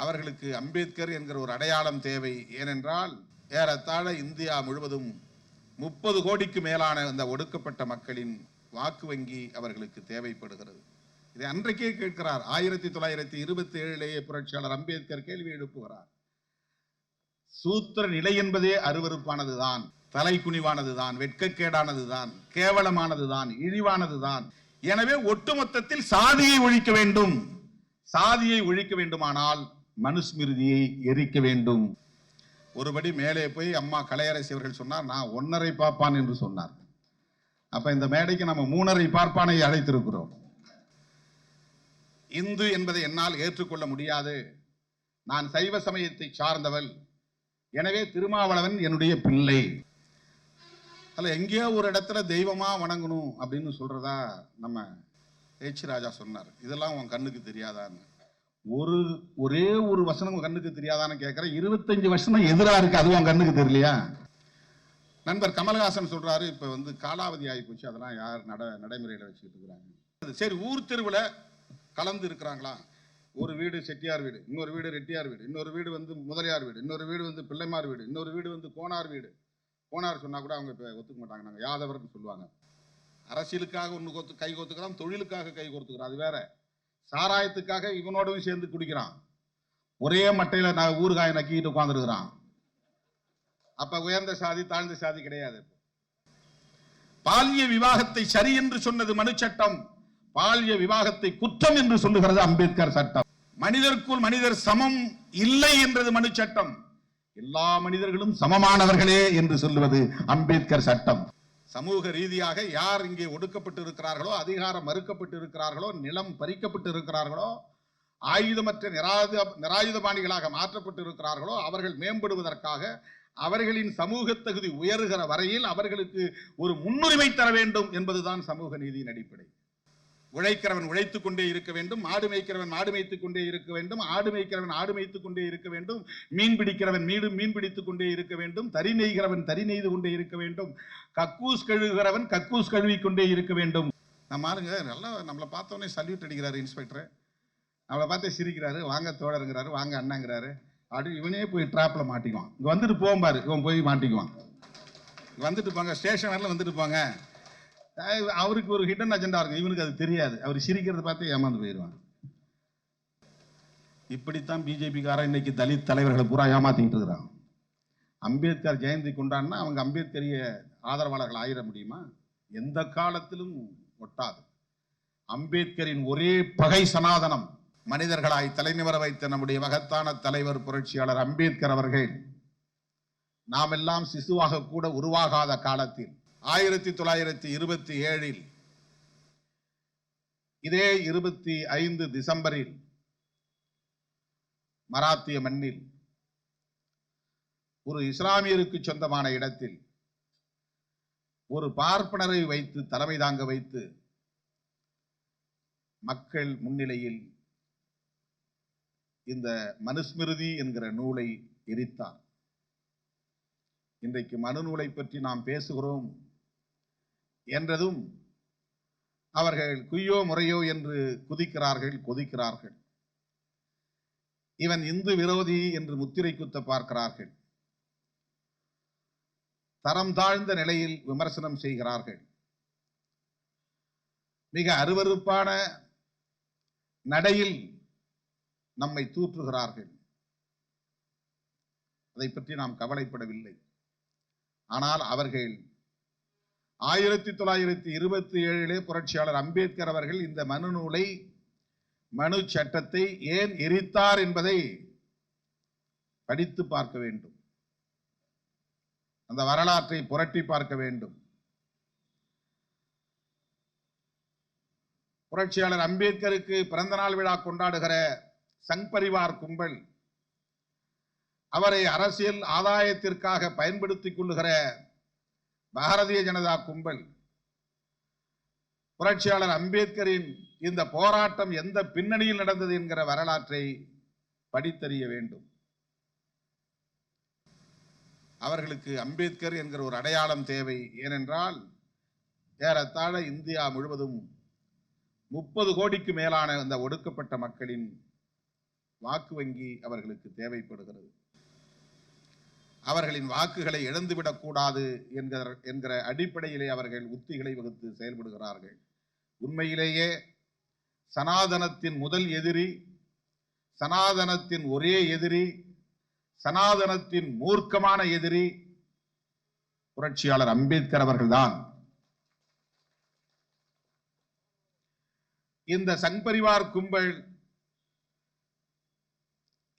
அவர்களுக்கு அம்பேத்கர் என்கிற ஒரு அடையாளம் தேவை. ஏனென்றால் ஏறத்தாழ இந்தியா முழுவதும் 30 கோடிக்கு மேலான அந்த ஒடுக்கப்பட்ட மக்களின் வாக்கு வங்கி அவர்களுக்கு தேவைப்படுகிறது. இதை அன்றைக்கே கேட்கிறார். 1927 புரட்சியாளர் அம்பேத்கர் கேள்வி எழுப்புகிறார். சூத்திர நிலை என்பதே அருவருப்பானதுதான், தலை குனிவானதுதான், வெட்கக்கேடானதுதான், கேவலமானதுதான், இழிவானதுதான். எனவே ஒட்டுமொத்தத்தில் சாதியை ஒழிக்க வேண்டும். சாதியை ஒழிக்க வேண்டுமானால் மனுஸ்மிருதியை எரிக்க வேண்டும். ஒருபடி மேலே போய் அம்மா கலையரசி அவர்கள் சொன்னார், நான் 1.5 பார்ப்பான் என்று சொன்னார். அப்ப இந்த மேடைக்கு நம்ம 3.5 பார்ப்பானை அழைத்திருக்கிறோம். இந்து என்பதை என்னால் ஏற்றுக்கொள்ள முடியாது. நான் சைவ சமயத்தை சார்ந்தவள், எனவே திருமாவளவன் என்னுடைய பிள்ளை. அல்ல எங்கேயோ ஒரு இடத்துல தெய்வமா வணங்கணும் அப்படின்னு சொல்றதா நம்ம H. ராஜா சொன்னார். இதெல்லாம் உன் கண்ணுக்கு தெரியாதான்னு. ஒரே ஒரு வசனம் உன் கண்ணுக்கு தெரியாதான்னு கேட்கிறேன். 25 வசனம் எதிரா இருக்கு, அது உன் கண்ணுக்கு தெரியலையா? நண்பர் கமல்ஹாசன் சொல்றாரு, இப்ப காலாவதி ஆகி போச்சு, அதெல்லாம் யார் நடைமுறையில வச்சுக்கிட்டு இருக்கிறாங்க. சரி, ஊர் தெருவில் கலந்து இருக்கிறாங்களா? ஒரு வீடு செட்டியார் வீடு, இன்னொரு வீடு ரெட்டியார் வீடு, இன்னொரு வீடு முதலியார் வீடு, இன்னொரு வீடு பிள்ளைமார் வீடு, இன்னொரு வீடு கோனார் வீடு. கோனார் சொன்னா கூட அவங்க இப்ப ஒத்துக்க மாட்டாங்க, நாங்க யாதவர்னு சொல்லுவாங்க. அரசியலுக்காக ஒண்ணு கை கோத்துக்கிறான், தொழிலுக்காக கை கோத்துக்கிறான், அது வேற. சாராயத்துக்காக இவனோடவும் சேர்ந்து குடிக்கிறான். ஒரே மட்டையில நான் ஊறுகாயை நக்கிட்டு உட்கார்ந்துருக்கிறான். அப்ப உயர்ந்த சாதி தாழ்ந்த சாதி கிடையாது. பால்ய விவாகத்தை சரி என்று சொன்னது மனு சட்டம், பால்ய விவாகத்தை குற்றம் என்று சொல்லுகிறது அம்பேத்கர் சட்டம். மனிதருக்குள் மனிதர் சமம் இல்லை என்றது மனு சட்டம். எல்லா மனிதர்களும் சமமானவர்களே என்று சொல்லுவது அம்பேத்கர் சட்டம். சமூக ரீதியாக யார் இங்கே ஒடுக்கப்பட்டு இருக்கிறார்களோ, அதிகாரம் மறுக்கப்பட்டு இருக்கிறார்களோ, நிலம் பறிக்கப்பட்டு இருக்கிறார்களோ, ஆயுதமற்ற நிராயுதபாணிகளாக மாற்றப்பட்டு இருக்கிறார்களோ, அவர்கள் மேம்படுவதற்காக அவர்களின் சமூக தகுதி உயர்கிற வரையில் அவர்களுக்கு ஒரு முன்னுரிமை தர வேண்டும் என்பதுதான் சமூக நீதியின் அடிப்படை. உழைக்கிறவன் உழைத்துக் கொண்டே இருக்க வேண்டும், மாடு மேய்க்கிறவன் மாடு மேய்த்துக் கொண்டே இருக்க வேண்டும், ஆடு மேய்க்கிறவன் ஆடு மேய்த்துக் கொண்டே இருக்க வேண்டும், மீன் பிடிக்கிறவன் மீன் பிடித்துக் கொண்டே இருக்க வேண்டும், தறி நெய்கிறவன் தறி நெய்து கொண்டே இருக்க வேண்டும், கக்கூஸ் கழுவுகிறவன் கக்கூஸ் கழுவி கொண்டே இருக்க வேண்டும். நம்ம ஆளுங்க நல்லா நம்மளை பார்த்தோன்னே சல்யூட் அடிக்கிறாரு இன்ஸ்பெக்டர், நம்மளை பார்த்து சிரிக்கிறாரு, வாங்க தோழருங்கிறாரு, வாங்க அண்ணங்கிறாரு. அப்படி இவனே போய் டிராப்ல மாட்டிக்குவான். இங்க வந்துட்டு போம்பாரு, இவன் போய் மாட்டிக்குவான். வந்துட்டு போங்க, ஸ்டேஷன் வரல வந்துட்டு போங்க. அவருக்கு ஒரு ஹிடன் அஜெண்டா இருக்கும், இவனுக்கு அது தெரியாது. அவர் சிரிக்கிறத பார்த்து ஏமாந்து போயிடுவான். இப்படித்தான் பிஜேபிக்காரன் இன்னைக்கு தலித் தலைவர்களை பூரா ஏமாத்திட்டு இருக்கிறான். அம்பேத்கர் ஜெயந்தி கொண்டாடினா அவங்க அம்பேத்கரிய ஆதரவாளர்கள் ஆயிட முடியுமா? எந்த காலத்திலும் ஒட்டாது. அம்பேத்கரின் ஒரே பகை சனாதனம். மனிதர்களாய் தலைநிவர வைத்த நம்முடைய மகத்தான தலைவர் புரட்சியாளர் அம்பேத்கர் அவர்கள் நாம் எல்லாம் சிசுவாக கூட உருவாகாத காலத்தில் 1927 இதே 25 டிசம்பரில் மராத்திய மண்ணில் ஒரு இஸ்லாமியருக்கு சொந்தமான இடத்தில் ஒரு பார்ப்பனரை வைத்து தலைமை தாங்க வைத்து மக்கள் முன்னிலையில் இந்த மனுஸ்மிருதி என்கிற நூலை எரித்தார். இன்றைக்கு மனு நூலை பற்றி நாம் பேசுகிறோம் என்றதும் அவர்கள் குய்யோ முறையோ என்று குதிக்கிறார்கள், கொதிக்கிறார்கள். இவன் இந்து விரோதி என்று முத்திரை குத்த பார்க்கிறார்கள். தரம் தாழ்ந்த நிலையில் விமர்சனம் செய்கிறார்கள். மிக அருவருப்பான நடையில் நம்மை தூற்றுகிறார்கள். அதை பற்றி நாம் கவலைப்படவில்லை. ஆனால் அவர்கள் 1927 புரட்சியாளர் அம்பேத்கர் அவர்கள் இந்த மனு நூலை, மனு சட்டத்தை ஏன் எரித்தார் என்பதை படித்து பார்க்க வேண்டும். அந்த வரலாற்றை புரட்டி பார்க்க வேண்டும். புரட்சியாளர் அம்பேத்கருக்கு பிறந்த நாள் விழா கொண்டாடுகிற சங் பரிவார் கும்பல், அவரை அரசியல் ஆதாயத்திற்காக பயன்படுத்திக் கொள்ளுகிற பாரதிய ஜனதா கும்பல், புரட்சியாளர் அம்பேத்கரின் இந்த போராட்டம் எந்த பின்னணியில் நடந்தது என்கிற வரலாற்றை படித்தறிய வேண்டும். அவர்களுக்கு அம்பேத்கர் என்கிற ஒரு அடையாளம் தேவை. ஏனென்றால் ஏறத்தாழ இந்தியா முழுவதும் 30 கோடிக்கு மேலான இந்த ஒடுக்கப்பட்ட மக்களின் வாக்கு வங்கி அவர்களுக்கு தேவைப்படுகிறது. அவர்களின் வாக்குகளை இழந்துவிடக் கூடாது என்கிற அடிப்படையிலே அவர்கள் உத்திகளை வகுத்து செயல்படுகிறார்கள். உண்மையிலேயே சனாதனத்தின் முதல் எதிரி, சனாதனத்தின் ஒரே எதிரி, சனாதனத்தின் மூர்க்கமான எதிரி புரட்சியாளர் அம்பேத்கர் அவர்கள்தான். இந்த சங் பரிவார் கும்பல்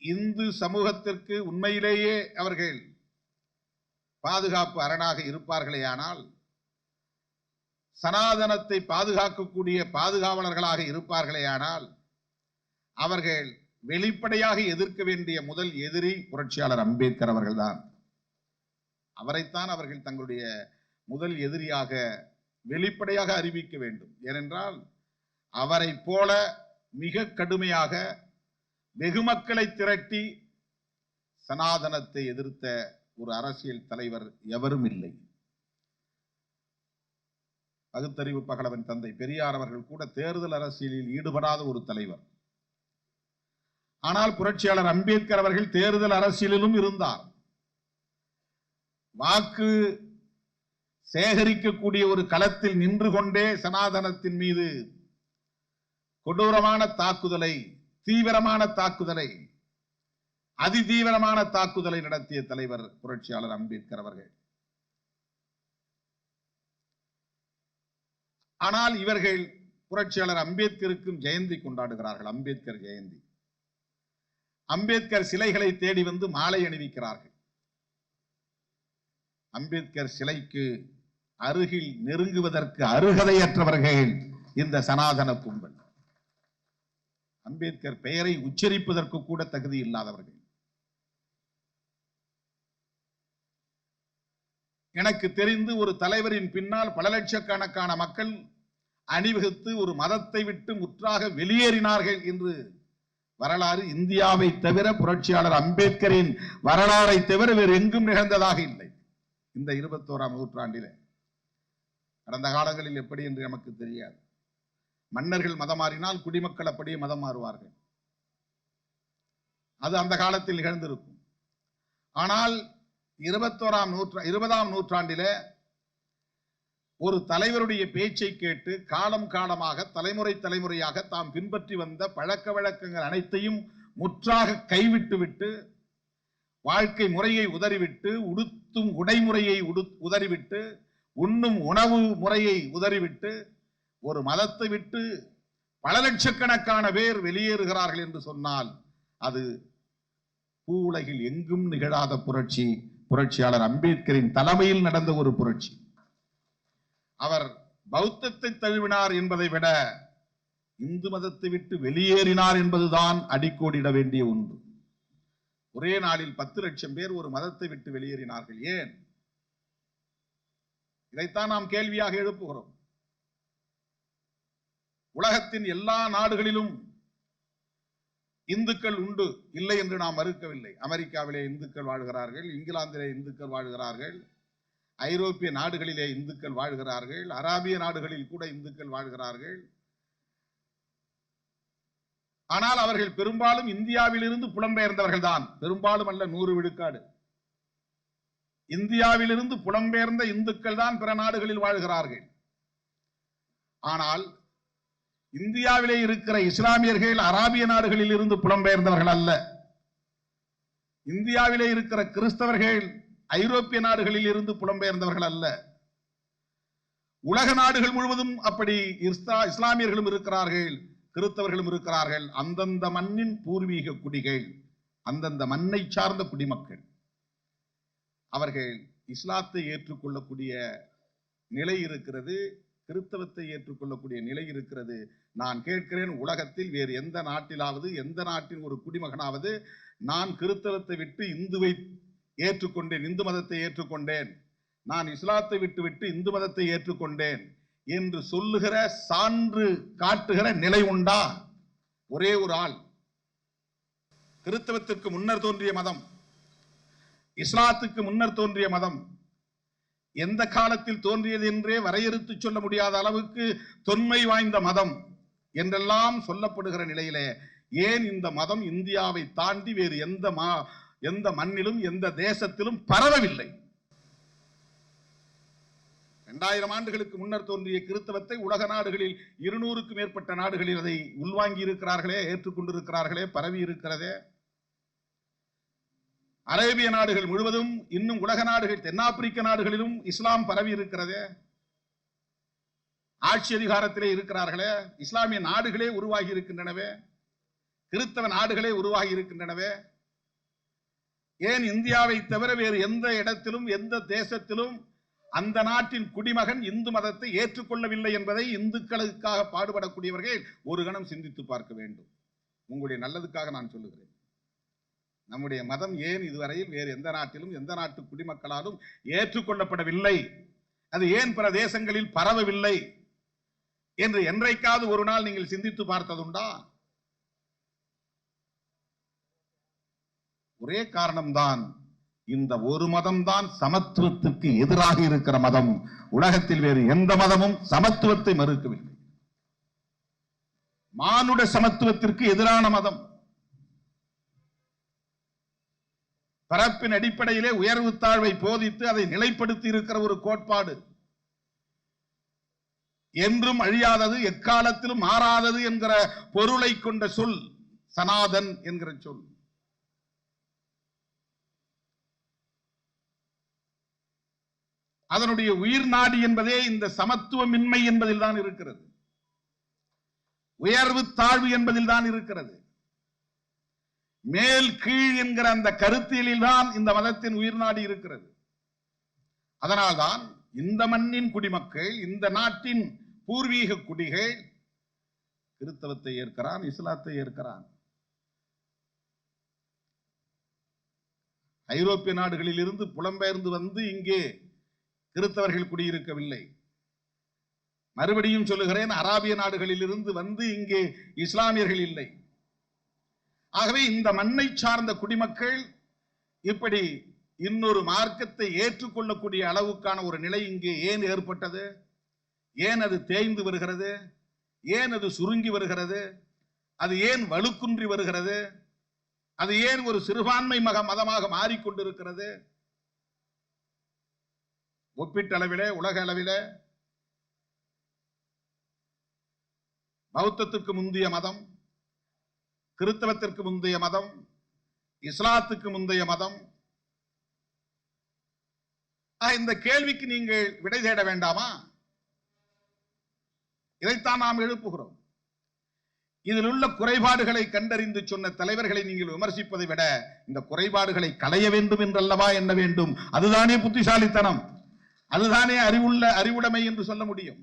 இந்து சமூகத்திற்கு உண்மையிலேயே அவர்கள் பாதுகாப்பு அரணாக இருப்பார்களே ஆனால், சனாதனத்தை பாதுகாக்கக்கூடிய பாதுகாவலர்களாக இருப்பார்களே ஆனால், அவர்கள் வெளிப்படையாக எதிர்க்க வேண்டிய முதல் எதிரி புரட்சியாளர் அம்பேத்கர் அவர்கள்தான். அவரைத்தான் அவர்கள் தங்களுடைய முதல் எதிரியாக வெளிப்படையாக அறிவிக்க வேண்டும். ஏனென்றால் அவரை போல மிக கடுமையாக வெகு மக்களை திரட்டி சனாதனத்தை எதிர்த்த ஒரு அரசியல் தலைவர் எவரும் இல்லை. பகுத்தறிவு பகலவன் தந்தை பெரியார் அவர்கள் கூட தேர்தல் அரசியலில் ஈடுபடாத ஒரு தலைவர். ஆனால் புரட்சியாளர் அம்பேத்கர் அவர்கள் தேர்தல் அரசியலிலும் இருந்தார். வாக்கு சேகரிக்கக்கூடிய ஒரு களத்தில் நின்று கொண்டே சனாதனத்தின் மீது கொடூரமான தாக்குதலை, தீவிரமான தாக்குதலை, அதிதீவிரமான தாக்குதலை நடத்திய தலைவர் புரட்சியாளர் அம்பேத்கர் அவர்கள். ஆனால் இவர்கள் புரட்சியாளர் அம்பேத்கருக்கும் ஜெயந்தி கொண்டாடுகிறார்கள். அம்பேத்கர் ஜெயந்தி. அம்பேத்கர் சிலைகளை தேடி வந்து மாலை அணிவிக்கிறார்கள். அம்பேத்கர் சிலைக்கு அருகில் நெருங்குவதற்கு அருகதையற்றவர்கள் இந்த சனாதன கும்பல். அம்பேத்கர் பெயரை உச்சரிப்பதற்கு கூட தகுதி இல்லாதவர்கள். எனக்கு தெரிந்து ஒரு தலைவரின் பின்னால் பல லட்சக்கணக்கான மக்கள் அணிவகுத்து ஒரு மதத்தை விட்டு முற்றாக வெளியேறினார்கள் என்று வரலாறு இந்தியாவை தவிர, புரட்சியாளர் அம்பேத்கரின் வரலாறை தவிர வேறு எங்கும் நிகழ்ந்ததாக இல்லை. இந்த 21ஆம் நூற்றாண்டிலே கடந்த காலங்களில் எப்படி என்று நமக்கு தெரியாது. மன்னர்கள் மதம் மாறினால் குடிமக்கள் அப்படியே மதம் மாறுவார்கள். அது அந்த காலத்தில் நிகழ்ந்திருக்கும். ஆனால் 20ஆம் நூற்றாண்டிலே ஒரு தலைவருடைய பேச்சை கேட்டு காலம் காலமாக தலைமுறை தலைமுறையாக தாம் பின்பற்றி வந்த பழக்க வழக்கங்கள் அனைத்தையும் முற்றாக கைவிட்டுவிட்டு, வாழ்க்கை முறையை உதறிவிட்டு, உடுத்தும் உடைமுறையை உதறிவிட்டு, உண்ணும் உணவு முறையை உதறிவிட்டு ஒரு மதத்தை விட்டு பல லட்சக்கணக்கான பேர் வெளியேறுகிறார்கள் என்று சொன்னால் அது பூவுலகில் எங்கும் நிகழாத புரட்சி. புரட்சியாளர் அம்பேத்கரின் தலைமையில் நடந்த ஒரு புரட்சி. அவர் பௌத்தத்தை தழுவினார் என்பதை விட இந்து மதத்தை விட்டு வெளியேறினார் என்பதுதான் அடிக்கோடிட வேண்டிய ஒன்று. ஒரே நாளில் 10 லட்சம் பேர் ஒரு மதத்தை விட்டு வெளியேறினார்கள். ஏன்? இதைத்தான் நாம் கேள்வியாக எழுப்புகிறோம். உலகத்தின் எல்லா நாடுகளிலும் இந்துக்கள் உண்டு, இல்லை என்று நாம் மறுக்கவில்லை. அமெரிக்காவிலே இந்துக்கள் வாழ்கிறார்கள், இங்கிலாந்திலே இந்துக்கள் வாழ்கிறார்கள், ஐரோப்பிய நாடுகளிலே இந்துக்கள் வாழ்கிறார்கள், அராபிய நாடுகளில் கூட இந்துக்கள் வாழ்கிறார்கள். ஆனால் அவர்கள் பெரும்பாலும் இந்தியாவிலிருந்து புலம்பெயர்ந்தவர்கள் தான். பெரும்பாலும் அல்ல, 100 விழுக்காடு. இந்தியாவிலிருந்து புலம்பெயர்ந்த இந்துக்கள் தான் பிற நாடுகளில் வாழ்கிறார்கள். ஆனால் இந்தியாவிலே இருக்கிற இஸ்லாமியர்கள் அராபிய நாடுகளில் இருந்து புலம்பெயர்ந்தவர்கள் அல்ல. இந்தியாவிலே இருக்கிற கிறிஸ்தவர்கள் ஐரோப்பிய நாடுகளில் இருந்து புலம்பெயர்ந்தவர்கள் அல்ல. உலக நாடுகள் முழுவதும் அப்படி இஸ்லாமியர்களும் இருக்கிறார்கள், கிறிஸ்தவர்களும் இருக்கிறார்கள். அந்தந்த மண்ணின் பூர்வீக குடிகள், அந்தந்த மண்ணை சார்ந்த குடிமக்கள். அவர்கள் இஸ்லாத்தை ஏற்றுக்கொள்ளக்கூடிய நிலை இருக்கிறது, கிறிஸ்தவத்தை ஏற்றுக்கொள்ளக்கூடிய நிலை இருக்கிறது. நான் கேட்கிறேன், உலகத்தில் வேறு எந்த நாட்டிலாவது, எந்த நாட்டின் ஒரு குடிமகனாவது நான் கிறிஸ்தவத்தை விட்டு இந்துவை ஏற்றுக்கொண்டேன், இந்து மதத்தை ஏற்றுக்கொண்டேன், நான் இஸ்லாத்தை விட்டு இந்து மதத்தை ஏற்றுக்கொண்டேன் என்று சொல்லுகிற, சான்று காட்டுகிற நிலை உண்டா? ஒரே ஒரு ஆள். கிறிஸ்தவத்திற்கு முன்னர் தோன்றிய மதம், இஸ்லாத்துக்கு முன்னர் தோன்றிய மதம், எந்த காலத்தில் தோன்றியது என்றே வரையறுத்து சொல்ல முடியாத அளவுக்கு தொன்மை வாய்ந்த மதம் என்றெல்லாம் சொல்லப்படுகிற நிலையிலே ஏன் இந்த மதம் இந்தியாவை தாண்டி வேறு எந்த மண்ணிலும் எந்த தேசத்திலும் பரவவில்லை? 2000 ஆண்டுகளுக்கு முன்னர் தோன்றிய கிறிஸ்தவத்தை உலக நாடுகளில் 200க்கும் மேற்பட்ட நாடுகளில் அதை உள்வாங்கி இருக்கிறார்களே, ஏற்றுக்கொண்டிருக்கிறார்களே, பரவி இருக்கிறதே. அரேபிய நாடுகள் முழுவதும், இன்னும் உலக நாடுகள், தென்னாப்பிரிக்க நாடுகளிலும் இஸ்லாம் பரவி இருக்கிறதே. ஆட்சி அதிகாரத்திலே இருக்கிறார்களே, இஸ்லாமிய நாடுகளே உருவாகி இருக்கின்றனவே, கிறிஸ்தவ நாடுகளே உருவாகி இருக்கின்றனவே. ஏன் இந்தியாவை தவிர வேறு எந்த இடத்திலும் எந்த தேசத்திலும் அந்த நாட்டின் குடிமகன் இந்து மதத்தை ஏற்றுக்கொள்ளவில்லை என்பதை இந்துக்களுக்காக பாடுபடக்கூடியவர்கள் ஒரு கணம் சிந்தித்து பார்க்க வேண்டும். உங்களுடைய நல்லதுக்காக நான் சொல்லுகிறேன். நம்முடைய மதம் ஏன் இதுவரையில் வேறு எந்த நாட்டிலும் எந்த நாட்டு குடிமக்களாலும் ஏற்றுக்கொள்ளப்படவில்லை, அது ஏன் பிற தேசங்களில் பரவவில்லை என்று என்றைக்காவது ஒரு நாள் நீங்கள் சிந்தித்து பார்த்ததுண்டா? ஒரே காரணம்தான், இந்த ஒரு மதம் தான் சமத்துவத்துக்கு எதிராக இருக்கிற மதம். உலகத்தில் வேறு எந்த மதமும் சமத்துவத்தை மறுக்கவில்லை. மானுட சமத்துவத்திற்கு எதிரான மதம். பரப்பின் அடிப்படையிலே உயர்வு தாழ்வை போதித்து அதை நிலைப்படுத்தி இருக்கிற ஒரு கோட்பாடு, என்றும் அழியாதது, எக்காலத்திலும் மாறாதது என்கிற பொருளை கொண்ட சொல் சனாதன் என்கிற சொல். அதனுடைய உயிர் நாடி என்பதே இந்த சமத்துவமின்மை என்பதில் தான் இருக்கிறது. உயர்வு தாழ்வு என்பதில் தான் இருக்கிறது. மேல் கீழ் என்கிற அந்த கருத்தியலில் தான் இந்த மதத்தின் உயிர் நாடி இருக்கிறது. அதனால்தான் இந்த மண்ணின் குடிமக்கள், இந்த நாட்டின் பூர்வீக குடிகள் கிறிஸ்தவத்தை ஏற்கிறான், இஸ்லாத்தை ஏற்கிறான். ஐரோப்பிய நாடுகளில் இருந்து புலம்பெயர்ந்து வந்து இங்கே கிறிஸ்தவர்கள் குடியிருக்கவில்லை. மறுபடியும் சொல்லுகிறேன், அராபிய நாடுகளில் இருந்து வந்து இங்கே இஸ்லாமியர்கள் இல்லை. ஆகவே இந்த மண்ணை சார்ந்த குடிமக்கள் இப்படி இன்னொரு மார்க்கத்தை ஏற்றுக்கொள்ளக்கூடிய அளவுக்கான ஒரு நிலை இங்கே ஏன் ஏற்பட்டது? ஏன் அது தேய்ந்து வருகிறது? ஏன் அது சுருங்கி வருகிறது? அது ஏன் வலுக்குன்றி வருகிறது? அது ஏன் ஒரு சிறுபான்மை மதமாக மாறிக்கொண்டிருக்கிறது? ஒப்பீட்டளவிலே, உலக அளவிலே பௌத்தத்துக்கு முந்தைய மதம், கிறிஸ்தவத்திற்கு முந்தைய மதம், இஸ்லாத்துக்கு முந்தைய மதம். இந்த கேள்விக்கு நீங்கள் விடை தேட வேண்டாமா? இதைத்தான் நாம் எழுப்புகிறோம். இதில் உள்ள குறைபாடுகளை கண்டறிந்து சொன்ன தலைவர்களை நீங்கள் விமர்சிப்பதை விட இந்த குறைபாடுகளை களைய வேண்டும் என்றல்லவா எண்ண வேண்டும். அதுதானே புத்திசாலித்தனம், அதுதானே அறிவுடைமை என்று சொல்ல முடியும்.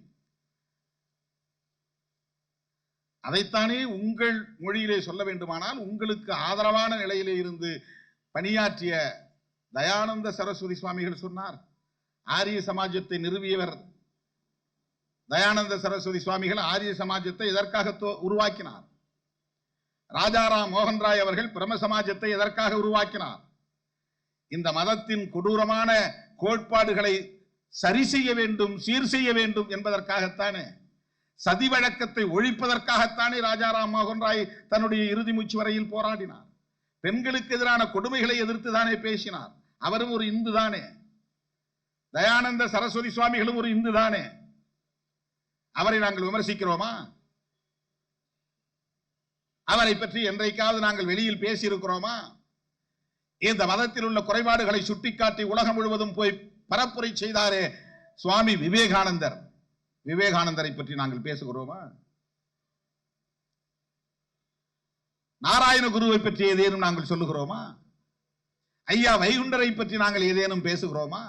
அதைத்தானே உங்கள் மொழியிலே சொல்ல வேண்டுமானால், உங்களுக்கு ஆதரவான நிலையிலே இருந்து பணியாற்றிய தயானந்த சரஸ்வதி சுவாமிகள் சொன்னார். ஆரிய சமாஜத்தை நிறுவியவர் தயானந்த சரஸ்வதி சுவாமிகள் ஆரிய சமாஜத்தை எதற்காக உருவாக்கினார்? ராஜாராம் மோகன் ராய் அவர்கள் பிரம்ம சமாஜத்தை எதற்காக உருவாக்கினார்? இந்த மதத்தின் கொடூரமான கோட்பாடுகளை சரி செய்ய வேண்டும், சீர் செய்ய வேண்டும் என்பதற்காகத்தானே, சதி வழக்கத்தை ஒழிப்பதற்காகத்தானே ராஜாராம் மோகன் ராய் தன்னுடைய இறுதி மூச்சு வரையில் போராடினார். பெண்களுக்கு எதிரான கொடுமைகளை எதிர்த்து தானே பேசினார். அவரும் ஒரு இந்து தானே. தயானந்த சரஸ்வதி சுவாமிகளும் ஒரு இந்து தானே. அவரை நாங்கள் விமர்சிக்கிறோமா? அவரை பற்றி என்றைக்காவது நாங்கள் வெளியில் பேசியிருக்கிறோமா? இந்த மதத்தில் உள்ள குறைபாடுகளை சுட்டிக்காட்டி உலகம் முழுவதும் போய் பரப்புரை செய்தாரே சுவாமி விவேகானந்தர், விவேகானந்தரை பற்றி நாங்கள் பேசுகிறோமா? நாராயண குருவை பற்றி ஏதேனும் நாங்கள் சொல்லுகிறோமா? ஐயா வைகுண்டரை பற்றி நாங்கள் ஏதேனும் பேசுகிறோமா?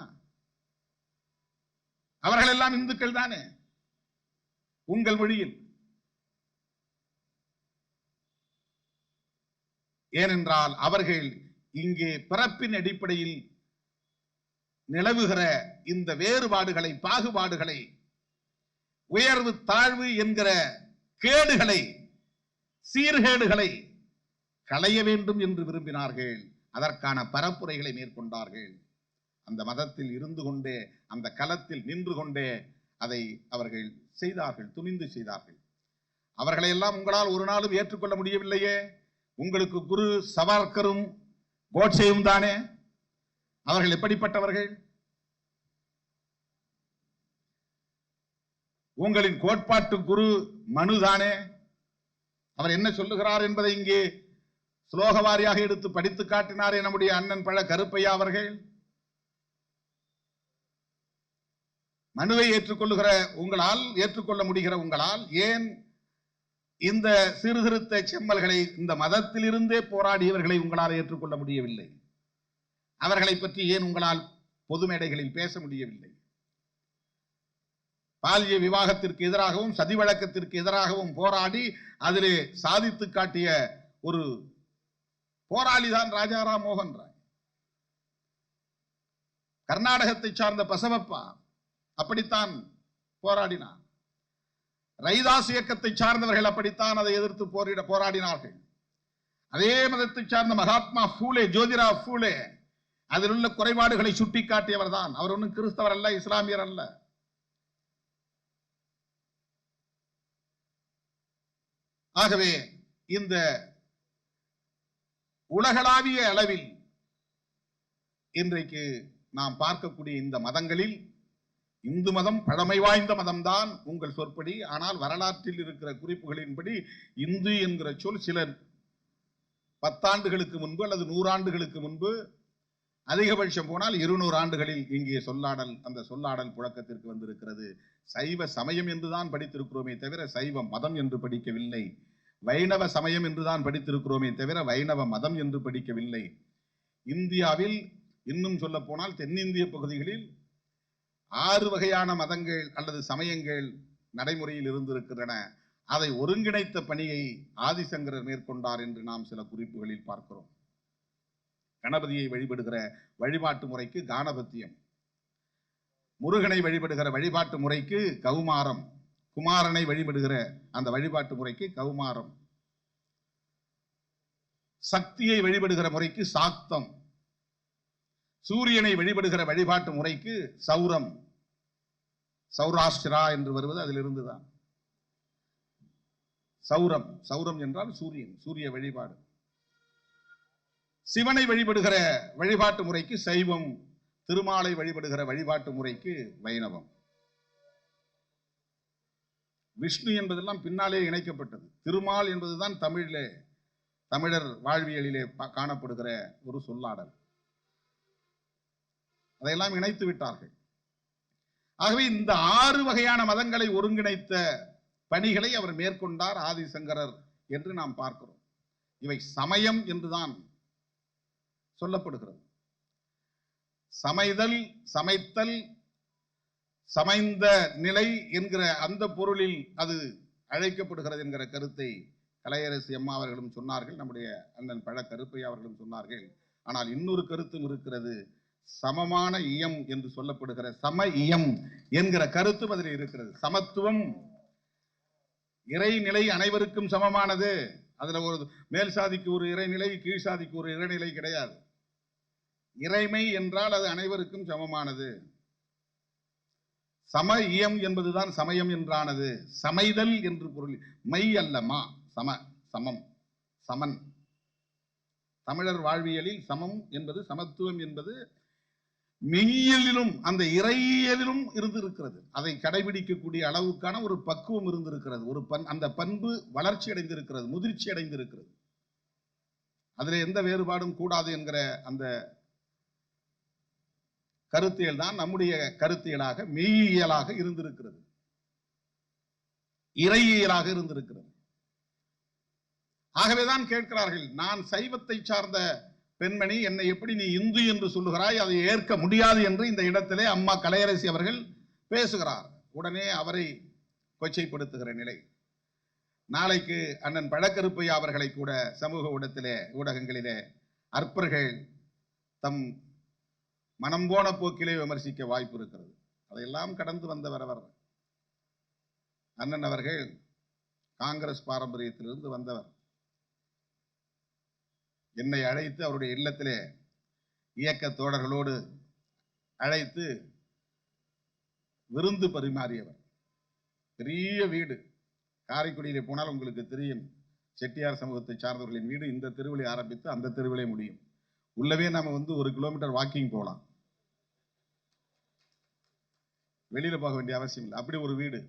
அவர்கள் எல்லாம் இந்துக்கள் தானே உங்கள் மொழியில். ஏனென்றால் அவர்கள் இங்கே பிறப்பின் அடிப்படையில் நிலவுகிற இந்த வேறுபாடுகளை, பாகுபாடுகளை, உயர்வு தாழ்வு என்கிற கேடுகளை, சீர்கேடுகளை களைய வேண்டும் என்று விரும்பினார்கள். அதற்கான பரப்புரைகளை மேற்கொண்டார்கள். அந்த மதத்தில் இருந்து கொண்டே, அந்த களத்தில் நின்று கொண்டே அதை அவர்கள் செய்தார்கள், துணிந்து செய்தார்கள். அவர்களை எல்லாம் உங்களால் ஒரு நாளும் ஏற்றுக்கொள்ள முடியவில்லையே. உங்களுக்கு குரு சவர்கரும் கோட்சேயும் தானே. அவர்கள் எப்படிப்பட்டவர்கள்? உங்களின் கோட்பாட்டு குரு மனு தானே. அவர் என்ன சொல்லுகிறார் என்பதை இங்கே ஸ்லோக வாரியாக எடுத்து படித்து காட்டினாரே நம்முடைய அண்ணன் பழ கருப்பையா அவர்கள். மனுவை ஏற்றுக்கொள்ளுகிற உங்களால், ஏற்றுக்கொள்ள முடிகிற உங்களால் ஏன் இந்த சீர்திருத்த செம்மல்களை, இந்த மதத்தில் இருந்தே போராடியவர்களை உங்களால் ஏற்றுக்கொள்ள முடியவில்லை? அவர்களை பற்றி ஏன் உங்களால் பொது மேடைகளில் பேச முடியவில்லை? பாலிய விவாகத்திற்கு எதிராகவும் சதி வழக்கத்திற்கு எதிராகவும் போராடி அதிலே சாதித்து காட்டிய ஒரு போராளிதான் ராஜாராம் மோகன் ராய். கர்நாடகத்தை சார்ந்த பசவப்பா அப்படித்தான் போராடினார். ரைதாஸ் இயக்கத்தை சார்ந்தவர்கள் அப்படித்தான் அதை எதிர்த்து போராடினார்கள். அதே மதத்தை சார்ந்த மகாத்மா பூலே, ஜோதிராவ் பூலே, அதில் உள்ள குறைபாடுகளை சுட்டிக்காட்டியவர் தான். அவர் ஒன்றும் கிறிஸ்தவர் அல்ல, இஸ்லாமியர் அல்ல. ஆகவே இந்த உலகளாவிய அளவில் இன்றைக்கு நாம் பார்க்கக்கூடிய இந்த மதங்களில் இந்து மதம் பழமை வாய்ந்த மதம்தான் உங்கள் சொற்படி. ஆனால் வரலாற்றில் இருக்கிற குறிப்புகளின்படி இந்து என்கிற சொல் சிலர் 10 ஆண்டுகளுக்கு முன்பு அல்லது 100 ஆண்டுகளுக்கு முன்பு, அதிகபட்சம் போனால் 200 ஆண்டுகளில் இங்கே சொல்லாடல், அந்த சொல்லாடல் புழக்கத்திற்கு வந்திருக்கிறது. சைவ சமயம் என்றுதான் படித்திருக்கிறோமே தவிர சைவ மதம் என்று படிக்கவில்லை. வைணவ சமயம் என்றுதான் படித்திருக்கிறோமே தவிர வைணவ மதம் என்று படிக்கவில்லை. இந்தியாவில் இன்னும் சொல்ல போனால் தென்னிந்திய பகுதிகளில் 6 வகையான மதங்கள் அல்லது சமயங்கள் நடைமுறையில் இருந்திருக்கின்றன. அதை ஒருங்கிணைத்த பணியை ஆதிசங்கரர் மேற்கொண்டார் என்று நாம் சில குறிப்புகளில் பார்க்கிறோம். கணபதியை வழிபடுகிற வழிபாட்டு முறைக்கு கானபத்தியம், முருகனை வழிபடுகிற வழிபாட்டு முறைக்கு கௌமாரம், குமாரனை வழிபடுகிற அந்த வழிபாட்டு முறைக்கு கௌமாரம், சக்தியை வழிபடுகிற முறைக்கு சாக்தம், சூரியனை வழிபடுகிற வழிபாட்டு முறைக்கு சௌரம், சௌராஷ்டிரா என்று வருவது அதிலிருந்துதான். சௌரம், சௌரம் என்றால் சூரியன், சூரிய வழிபாடு. சிவனை வழிபடுகிற வழிபாட்டு முறைக்கு சைவம், திருமாலை வழிபடுகிற வழிபாட்டு முறைக்கு வைணவம். விஷ்ணு என்பதெல்லாம் பின்னாலே இணைக்கப்பட்டது. திருமால் என்பதுதான் தமிழர் வாழ்வியலிலே காணப்படுகிற ஒரு சொல்லாடல். அதையெல்லாம் இணைத்து விட்டார்கள். ஆகவே இந்த 6 வகையான மதங்களை ஒருங்கிணைத்த பணிகளை அவர் மேற்கொண்டார் ஆதிசங்கரர் என்று நாம் பார்க்கிறோம். இவை சமயம் என்றுதான் சொல்லப்படுகிறது. சமைதல், சமைத்தல், சமைந்த நிலை என்கிற அந்த பொருளில் அது அழைக்கப்படுகிறது என்கிற கருத்தை கலையரசி அம்மா அவர்களும் சொன்னார்கள், நம்முடைய அண்ணன் பழ கருப்பையா அவர்களும் சொன்னார்கள். ஆனால் இன்னொரு கருத்தும் இருக்கிறது. சமமான இயம் என்று சொல்லப்படுகிற சம இயம் என்கிற கருத்தும் அதில் இருக்கிறது. சமத்துவம், இறைநிலை அனைவருக்கும் சமமானது. அதுல ஒரு மேல் சாதிக்கு ஒரு இறைநிலை, கீழ் சாதிக்கு ஒரு இறைநிலை கிடையாது. இறைமை என்றால் அது அனைவருக்கும் சமமானது. சம இயம் என்பதுதான் சமயம் என்றானது. சமைதல் என்று பொருள், மை அல்ல மா, சம, சமம், சமன். தமிழர் வாழ்வியலில் சமம் என்பது, சமத்துவம் என்பது மெய்யியலிலும் அந்த இறையியலிலும் இருந்திருக்கிறது. அதை கடைபிடிக்கக்கூடிய அளவுக்கான ஒரு பக்குவம் இருந்திருக்கிறது. அந்த பண்பு வளர்ச்சி அடைந்திருக்கிறது, முதிர்ச்சி அடைந்திருக்கிறது. அதில் எந்த வேறுபாடும் கூடாது என்கிற அந்த கருத்தியல் தான் நம்முடைய கருத்தியலாக, மெய்யியலாக இருந்திருக்கிறது, இறையியலாக இருந்திருக்கிறது. ஆகவேதான் கேட்கிறார்கள், நான் சைவத்தை சார்ந்த பெண்மணி, என்னை எப்படி நீ இந்து என்று சொல்லுகிறாய், அதை ஏற்க முடியாது என்று இந்த இடத்திலே அம்மா கலையரசி அவர்கள் பேசுகிறார். உடனே அவரை கொச்சைப்படுத்துகிற நிலை. நாளைக்கு அண்ணன் பழக்கருப்பையா அவர்களை கூட சமூக ஊடகங்களிலே அற்பர்கள் தம் மனம் போன போக்கிலே விமர்சிக்க வாய்ப்பு இருக்கிறது. அதையெல்லாம் கடந்து வந்தவர் அவர். அண்ணன் அவர்கள் காங்கிரஸ் பாரம்பரியத்திலிருந்து வந்தவர். என்னை அழைத்து அவருடைய இல்லத்திலே இயக்க தோழர்களோடு அழைத்து விருந்து பரிமாறியவர். பெரிய வீடு, காரைக்குடியிலே போனால் உங்களுக்கு தெரியும், செட்டியார் சமூகத்தை சார்ந்தவர்களின் வீடு இந்த தெருவிலே ஆரம்பித்து அந்த தெருவிலே முடியும். உள்ளவே நம்ம 1 கிலோமீட்டர் வாக்கிங் போகலாம், வெளியில போக வேண்டிய அவசியம் இல்லை. அப்படி ஒரு வீடு,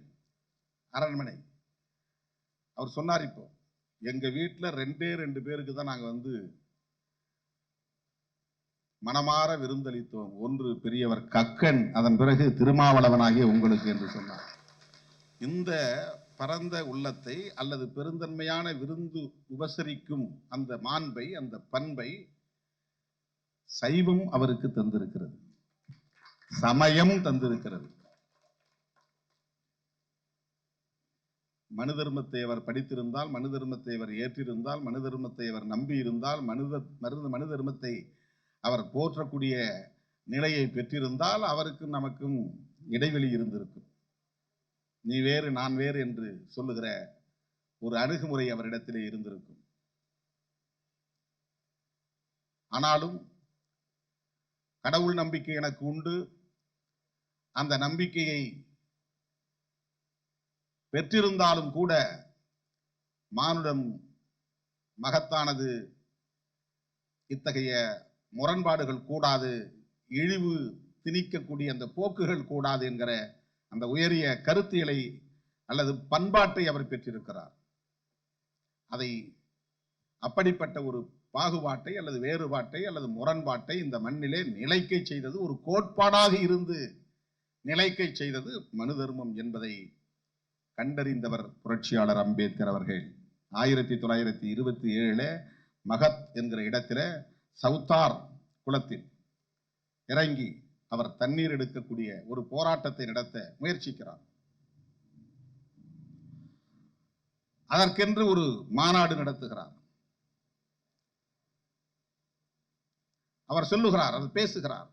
அரண்மனை. அவர் சொன்னார், இப்போ எங்க வீட்டில் 2 பேருக்கு தான் நாங்க மனமாற விருந்தளித்தோம். ஒன்று பெரியவர் கக்கன், அதன் பிறகு திருமாவளவனாகிய உங்களுக்கு என்று சொன்னார். இந்த பரந்த உள்ளத்தை அல்லது பெருந்தன்மையான விருந்து உபசரிக்கும் அந்த மாண்பை, அந்த பண்பை சைவம் அவருக்கு தந்திருக்கிறது, சமயம் தந்திருக்கிறது. மனு தர்மத்தை அவர் படித்திருந்தால், மனு தர்மத்தை அவர் ஏற்றிருந்தால், மனு தர்மத்தை அவர் நம்பி இருந்தால், மனு தர்மத்தை அவர் போற்றக்கூடிய நிலையை பெற்றிருந்தால் அவருக்கும் நமக்கும் இடைவெளி இருந்திருக்கும். நீ வேறு நான் வேறு என்று சொல்லுகிற ஒரு அணுகுமுறை அவரிடத்திலே இருந்திருக்கும். ஆனாலும் கடவுள் நம்பிக்கை எனக்கு உண்டு. அந்த நம்பிக்கையை பெற்றிருந்தாலும் கூட மானுடம் மகத்தானது, இத்தகைய முரண்பாடுகள் கூடாது, இழிவு திணிக்கக்கூடிய அந்த போக்குகள் கூடாது என்கிற அந்த உயரிய கருத்தியலை அல்லது பண்பாட்டை அவர் பெற்றிருக்கிறார். அதை அப்படிப்பட்ட ஒரு பாகுபாட்டை அல்லது வேறுபாட்டை அல்லது முரண்பாட்டை இந்த மண்ணிலே நிலைக்கை செய்தது, ஒரு கோட்பாடாக இருந்து நிலைக்கை செய்தது மனு தர்மம் என்பதை கண்டறிந்தவர் புரட்சியாளர் அம்பேத்கர் அவர்கள். 1927 மகத் என்கிற இடத்துல சவுத்தார் குளத்தில் இறங்கி அவர் தண்ணீர் எடுக்கக்கூடிய ஒரு போராட்டத்தை நடத்த முயற்சிக்கிறார். அதற்கென்று ஒரு மாநாடு நடத்துகிறார். அவர் சொல்லுகிறார், அவர் பேசுகிறார்,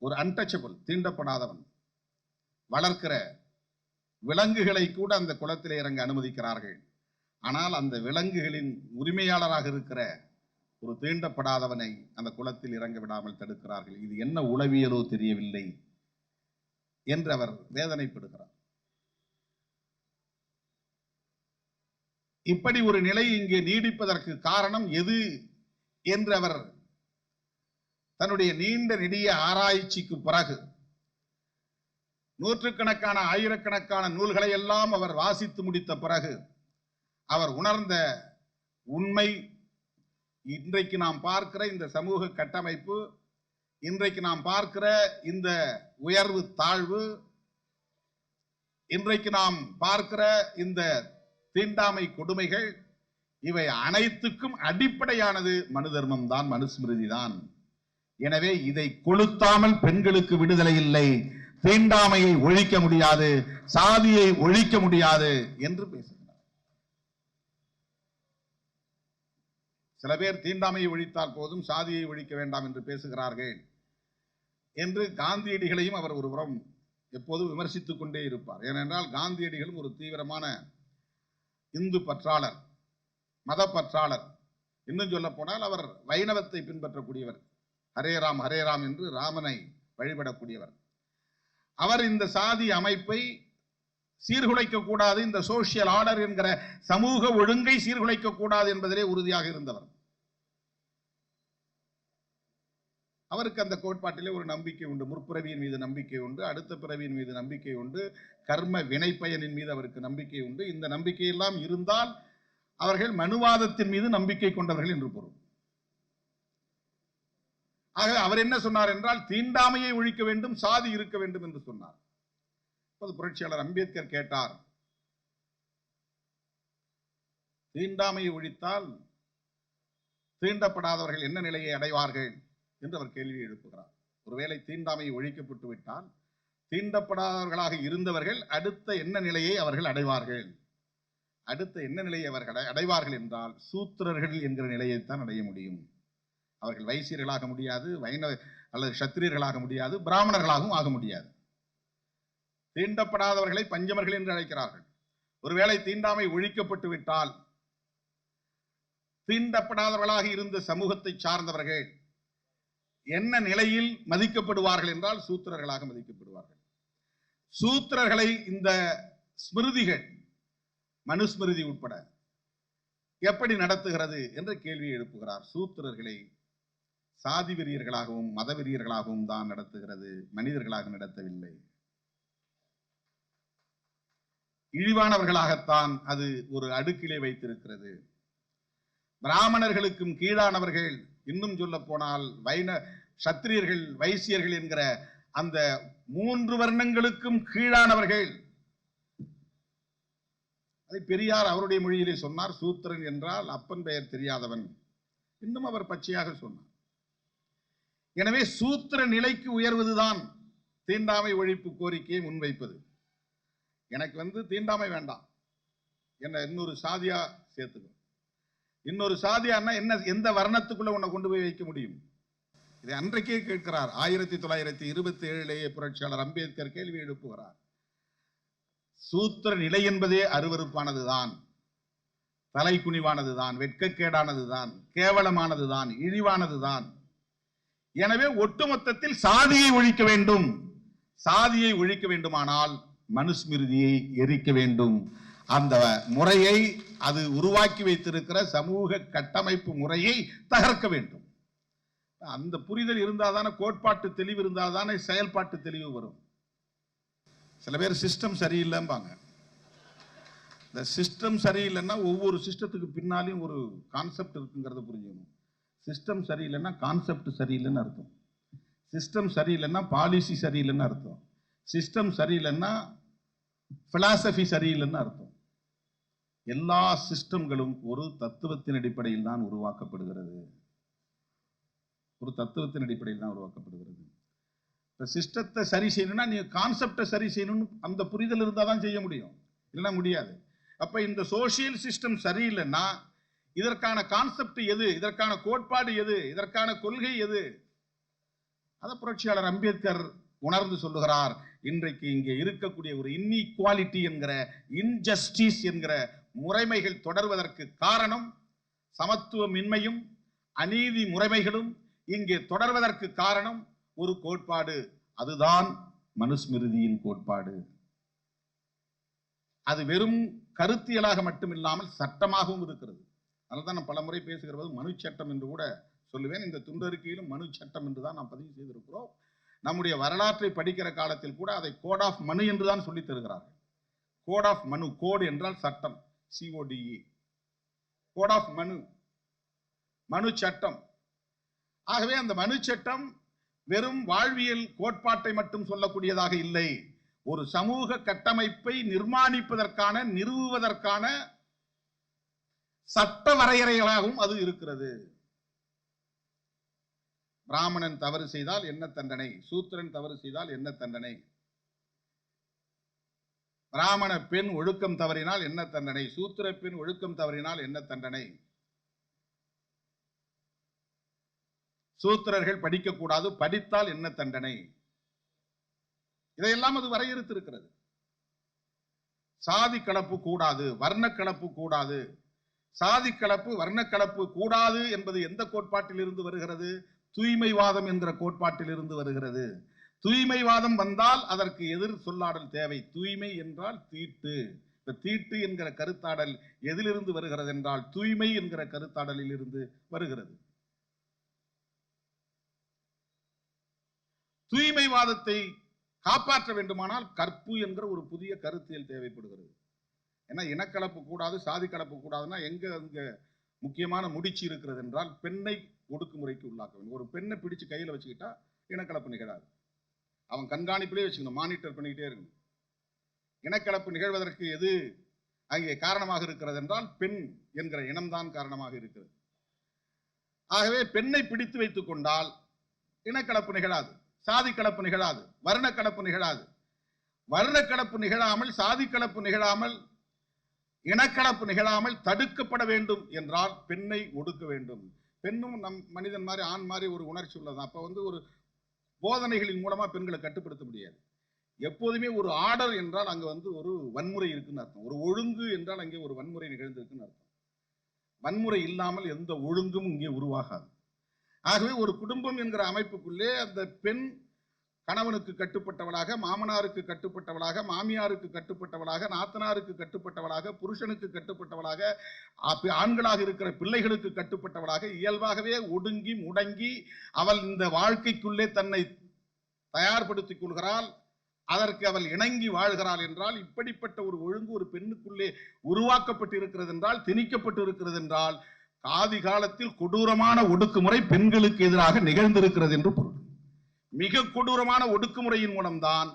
ஒரு அன்டச்சபிள், தீண்டப்படாதவன் வளர்க்கிற விலங்குகளை கூட அந்த குளத்திலே இறங்க அனுமதிக்கிறார்கள். ஆனால் அந்த விலங்குகளின் உரிமையாளராக இருக்கிற ஒரு தீண்டப்படாதவனை அந்த குளத்தில் இறங்க விடாமல் தடுக்கிறார்கள். இது என்ன உளவியலோ தெரியவில்லை என்று அவர் வேதனைப்படுகிறார். இப்படி ஒரு நிலை இங்கே நீடிப்பதற்கு காரணம் எது என்று அவர் தன்னுடைய நீண்ட நெடிய ஆராய்ச்சிக்கு பிறகு நூற்றுக்கணக்கான ஆயிரக்கணக்கான நூல்களை எல்லாம் அவர் வாசித்து முடித்த பிறகு அவர் உணர்ந்த உண்மை, இன்றைக்கு நாம் பார்க்கிற இந்த சமூக கட்டமைப்பு, இன்றைக்கு நாம் பார்க்கிற இந்த உயர்வு தாழ்வு, இன்றைக்கு நாம் பார்க்கிற இந்த தீண்டாமை கொடுமைகள், இவை அனைத்துக்கும் அடிப்படையானது மனு தர்மம் தான், மனுஸ்மிருதி தான். எனவே இதை கொளுத்தாமல் பெண்களுக்கு விடுதலை இல்லை, தீண்டாமையை ஒழிக்க முடியாது, சாதியை ஒழிக்க முடியாது என்று பேசுகிறார். சில பேர் தீண்டாமையை ஒழித்தால் போதும், சாதியை ஒழிக்க வேண்டாம் என்று பேசுகிறார்கள் என்று காந்தியடிகளையும் அவர் ஒருபுறம் எப்போதும் விமர்சித்துக் கொண்டே இருப்பார். ஏனென்றால் காந்தியடிகளும் ஒரு தீவிரமான இந்து பற்றாளர், மத பற்றாளர். இன்னும் சொல்ல போனால் அவர் வைணவத்தை பின்பற்றக்கூடியவர், ஹரே ராம் ஹரே ராம் என்று ராமனை வழிபடக்கூடியவர். அவர் இந்த சாதி அமைப்பை சீர்குலைக்க கூடாது, இந்த சோசியல் ஆர்டர் என்கிற சமூக ஒழுங்கை சீர்குலைக்க கூடாது என்பதிலே உறுதியாக இருந்தவர். அவருக்கு அந்த கோட்பாட்டிலே ஒரு நம்பிக்கை உண்டு, முற்பிறவியின் மீது நம்பிக்கை உண்டு, அடுத்த பிறவியின் மீது நம்பிக்கை உண்டு, கர்ம வினைப்பயனின் மீது அவருக்கு நம்பிக்கை உண்டு. இந்த நம்பிக்கையெல்லாம் இருந்தால் அவர்கள் மனுவாதத்தின் மீது நம்பிக்கை கொண்டவர்கள் என்று பொருள். ஆக அவர் என்ன சொன்னார் என்றால், தீண்டாமையை ஒழிக்க வேண்டும், சாதி இருக்க வேண்டும் என்று சொன்னார். புரட்சியாளர் அம்பேத்கர் கேட்டார், தீண்டாமையை ஒழித்தால் தீண்டப்படாதவர்கள் என்ன நிலையை அடைவார்கள் என்று அவர் கேள்வி எழுப்புகிறார். ஒருவேளை தீண்டாமையை ஒழிக்கப்பட்டு விட்டால் தீண்டப்படாதவர்களாக இருந்தவர்கள் அடுத்த என்ன நிலையை அவர்கள் அடைவார்கள்? அடுத்த என்ன நிலையை அவர்கள் அடைவார்கள் என்றால் சூத்திரர்கள் என்கிற நிலையைத்தான் அடைய முடியும். அவர்கள் வைசியர்களாக முடியாது, வைணவ அல்லது சத்திரியர்களாக முடியாது, பிராமணர்களாகவும் ஆக முடியாது. தீண்டப்படாதவர்களை பஞ்சமர்கள் என்று அழைக்கிறார்கள். ஒருவேளை தீண்டாமை ஒழிக்கப்பட்டு விட்டால் தீண்டப்படாதவர்களாக இருந்த சமூகத்தை சார்ந்தவர்கள் என்ன நிலையில் மதிக்கப்படுவார்கள் என்றால் சூத்திரர்களாக மதிக்கப்படுவார்கள். சூத்திரர்களை இந்த ஸ்மிருதிகள் மனுஸ்மிருதி உட்பட எப்படி நடத்துகிறது என்ற கேள்வியை எழுப்புகிறார். சூத்திரர்களை சாதி வெறியர்களாகவும் மத வெறியர்களாகவும் தான் நடத்துகிறது, மனிதர்களாக நடத்தவில்லை. இழிவானவர்களாகத்தான் அது ஒரு அடுக்கிலே வைத்திருக்கிறது. பிராமணர்களுக்கும் கீழானவர்கள், இன்னும் சொல்ல போனால் சத்திரியர்கள், வைசியர்கள் என்கிற அந்த 3 வர்ணங்களுக்கும் கீழானவர்கள். அதை பெரியார் அவருடைய மொழியிலே சொன்னார், சூத்திரன் என்றால் அப்பன் பெயர் தெரியாதவன். இன்னும் அவர் பச்சையாக சொன்னார். எனவே சூத்திர நிலைக்கு உயர்வதுதான் தீண்டாமை ஒழிப்பு கோரிக்கையை முன்வைப்பது. எனக்கு தீண்டாமை வேண்டாம், என்ன இன்னொரு சாதியா சேர்த்துக்கோ. இன்னொரு சாதியான்னா என்ன, எந்த வர்ணத்துக்குள்ள உன்னை கொண்டு போய் வைக்க முடியும்? இதை அன்றைக்கே கேட்கிறார். 1927 புரட்சியாளர் அம்பேத்கர் கேள்வி எழுப்புகிறார். சூத்திர நிலை என்பதே அருவருப்பானதுதான், தலைக்குனிவானதுதான், வெட்கக்கேடானதுதான், கேவலமானதுதான், இழிவானதுதான். எனவே ஒட்டுமொத்தத்தில் சாதியை ஒழிக்க வேண்டும். சாதியை ஒழிக்க வேண்டுமானால் மனுஸ்மிருதியை எரிக்க வேண்டும். அந்த முறையை, அது உருவாக்கி வைத்திருக்கிற சமூக கட்டமைப்பு முறையை தகர்க்க வேண்டும். அந்த புரிதல் இருந்தாதானே, கோட்பாட்டு தெளிவு இருந்தாதானே செயல்பாட்டு தெளிவு வரும். சில பேர் சிஸ்டம் சரியில்லைம்பாங்க. இந்த சிஸ்டம் சரியில்லைன்னா ஒவ்வொரு சிஸ்டத்துக்கு பின்னாலையும் ஒரு கான்செப்ட் இருக்குங்கிறத புரிஞ்சுக்கணும். சிஸ்டம் சரியில்லைன்னா கான்செப்ட் சரியில்லைன்னு அர்த்தம். சிஸ்டம் சரியில்லைன்னா பாலிசி சரியில்லைன்னு அர்த்தம். சிஸ்டம் சரியில்லைன்னா பிலாசபி சரியில்லைன்னு அர்த்தம். எல்லா சிஸ்டம்களும் ஒரு தத்துவத்தின் அடிப்படையில் தான் உருவாக்கப்படுகிறது. ஒரு தத்துவத்தின் அடிப்படையில் தான் உருவாக்கப்படுகிறது. இப்ப சிஸ்டத்தை சரி செய்யணும்னா நீங்க கான்செப்டை சரி செய்யணும்னு அந்த புரிதல் இருந்தால் தான் செய்ய முடியும், இல்லைன்னா முடியாது. அப்ப இந்த சோசியல் சிஸ்டம் சரியில்லைன்னா இதற்கான கான்செப்ட் எது, இதற்கான கோட்பாடு எது, இதற்கான கொள்கை எது? அதை புரட்சியாளர் அம்பேத்கர் உணர்ந்து சொல்லுகிறார். இன்றைக்கு இங்கே இருக்கக்கூடிய ஒரு இன்இக்வாலிட்டி என்கிற, இன்ஜஸ்டிஸ் என்கிற முறைமைகள் தொடர்வதற்கு காரணம் சமத்துவமின்மையும் அநீதி முறைமைகளும் இங்கே தொடர்வதற்கு காரணம் ஒரு கோட்பாடு. அதுதான் மனுஸ்மிருதியின் கோட்பாடு. அது வெறும் கருத்தியலாக மட்டுமில்லாமல் சட்டமாகவும் இருக்கிறது. அதனால்தான் நான் பல முறை பேசுகிற போது மனு சட்டம் என்று கூட சொல்லுவேன். இந்த துண்டறிக்கையிலும் மனு சட்டம் என்று தான் நாம் பதிவு செய்திருக்கிறோம். நம்முடைய வரலாற்றை படிக்கிற காலத்தில் கூட அதை கோட் ஆஃப் மனு என்று தான் சொல்லி தருகிறார்கள். கோட் ஆஃப் மனு, கோடு என்றால் சட்டம், CODE, கோட் ஆஃப் மனு, மனு சட்டம். ஆகவே அந்த மனு சட்டம் வெறும் வாழ்வியல் கோட்பாட்டை மட்டும் சொல்லக்கூடியதாக இல்லை, ஒரு சமூக கட்டமைப்பை நிர்மாணிப்பதற்கான, நிறுவுவதற்கான சட்ட வரையறைகளாகவும் அது இருக்கிறது. பிராமணன் தவறு செய்தால் என்ன தண்டனை, சூத்திரன் தவறு செய்தால் என்ன தண்டனை, பிராமண பெண் ஒழுக்கம் தவறினால் என்ன தண்டனை, சூத்திர பெண் ஒழுக்கம் தவறினால் என்ன தண்டனை, சூத்திரர்கள் படிக்கக்கூடாது, படித்தால் என்ன தண்டனை, இதையெல்லாம் அது வரையறுத்திருக்கிறது. சாதி கலப்பு கூடாது, வர்ண கலப்பு கூடாது. சாதி கலப்பு, வர்ண கலப்பு கூடாது என்பது எந்த கோட்பாட்டில் இருந்து வருகிறது? தூய்மைவாதம் என்கிற கோட்பாட்டில் இருந்து வருகிறது. தூய்மைவாதம் வந்தால் அதற்கு எதிர் சொல்லாடல் தேவை. தூய்மை என்றால் தீட்டு. இந்த தீட்டு என்கிற கருத்தாடல் எதிலிருந்து வருகிறது என்றால் தூய்மை என்கிற கருத்தாடலில் இருந்து வருகிறது. தூய்மைவாதத்தை காப்பாற்ற வேண்டுமானால் கற்பு என்கிற ஒரு புதிய கருத்தியல் தேவைப்படுகிறது. ஏன்னா இனக்கலப்பு கூடாது, சாதி கலப்பு கூடாதுன்னா எங்க அங்க முக்கியமான முடிச்சு இருக்கிறது என்றால் பெண்ணை ஒடுக்குமுறைக்கு உள்ளாக்க வேண்டும். ஒரு பெண்ணை பிடிச்சு கையில வச்சுக்கிட்டா இனக்கலப்பு நிகழாது. அவன் கண்காணிப்பிலே வச்சுக்கணும், மானிட்டர் பண்ணிக்கிட்டே இருக்கணும். இனக்கலப்பு நிகழ்வதற்கு எது அங்கே காரணமாக இருக்கிறது என்றால் பெண் என்கிற இனம்தான் காரணமாக இருக்கிறது. ஆகவே பெண்ணை பிடித்து வைத்துக் கொண்டால் இனக்கலப்பு நிகழாது, சாதி கலப்பு நிகழாது, வர்ண கலப்பு நிகழாது. வர்ண கலப்பு நிகழாமல், சாதி கலப்பு நிகழாமல், இனக்கலப்பு நிகழாமல் தடுக்கப்பட வேண்டும் என்றால் பெண்ணை ஒடுக்க வேண்டும். பெண்ணும் நம் மனிதன் மாதிரி, ஆண் மாதிரி ஒரு உணர்ச்சி உள்ளது. அப்ப ஒரு போதனைகளின் மூலமா பெண்களை கட்டுப்படுத்த முடியாது. எப்போதுமே ஒரு ஆர்டர் என்றால் அங்க ஒரு வன்முறை இருக்குன்னு அர்த்தம். ஒரு ஒழுங்கு என்றால் அங்கே ஒரு வன்முறை நிகழ்ந்திருக்குன்னு அர்த்தம். வன்முறை இல்லாமல் எந்த ஒழுங்கும் இங்கே உருவாகாது. ஆகவே ஒரு குடும்பம் என்கிற அமைப்புக்குள்ளே அந்த பெண் கணவனுக்கு கட்டுப்பட்டவளாக, மாமனாருக்கு கட்டுப்பட்டவளாக, மாமியாருக்கு கட்டுப்பட்டவளாக, நாத்தனாருக்கு கட்டுப்பட்டவளாக, புருஷனுக்கு கட்டுப்பட்டவளாக, ஆண்களாக இருக்கிற பிள்ளைகளுக்கு கட்டுப்பட்டவளாக, இயல்பாகவே ஒடுங்கி முடங்கி அவள் இந்த வாழ்க்கைக்குள்ளே தன்னை தயார்படுத்திக் கொள்கிறாள். அதற்கு அவள் இணங்கி வாழ்கிறாள் என்றால், இப்படிப்பட்ட ஒரு ஒழுங்கு ஒரு பெண்ணுக்குள்ளே உருவாக்கப்பட்டு இருக்கிறது என்றால், திணிக்கப்பட்டு இருக்கிறது என்றால், ஆதி காலத்தில் கொடூரமான ஒடுக்குமுறை பெண்களுக்கு எதிராக நிகழ்ந்திருக்கிறது என்று பொருள். மிக கொடூரமான ஒடுக்குமுறையின் மூலம்தான்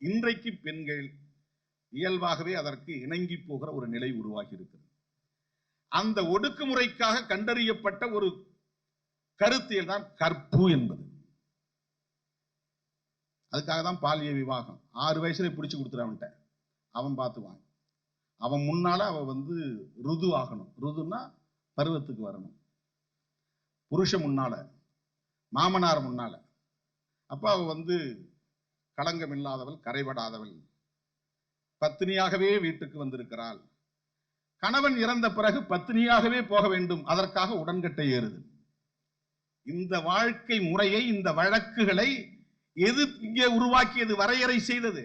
இன்றைக்கு பெண்கள் இயல்பாகவே அதற்கு இணங்கி போகிற ஒரு நிலை உருவாகி இருக்கிறது. அந்த ஒடுக்குமுறைக்காக கண்டறியப்பட்ட ஒரு கருத்தியல் தான் கற்பு என்பது. அதுக்காக தான் பாலிய விவாகம். 6 வயசுல பிடிச்சு கொடுத்துறான்ட்ட அவன் பார்த்துவான். அவன் முன்னால அவ ருது ஆகணும். ருதுன்னா பருவத்துக்கு வரணும். புருஷன் முன்னால, மாமனார் முன்னால. அப்ப அவ களங்கம் இல்லாதவள், கரைபடாதவள், பத்தினியாகவே வீட்டுக்கு வந்திருக்கிறாள். கணவன் இறந்த பிறகு பத்தினியாகவே போக வேண்டும். அதற்காக உடன்கட்டை ஏறுது. இந்த வாழ்க்கை முறையை, இந்த வழக்குகளை எது இங்கே உருவாக்கியது, வரையறை செய்தது?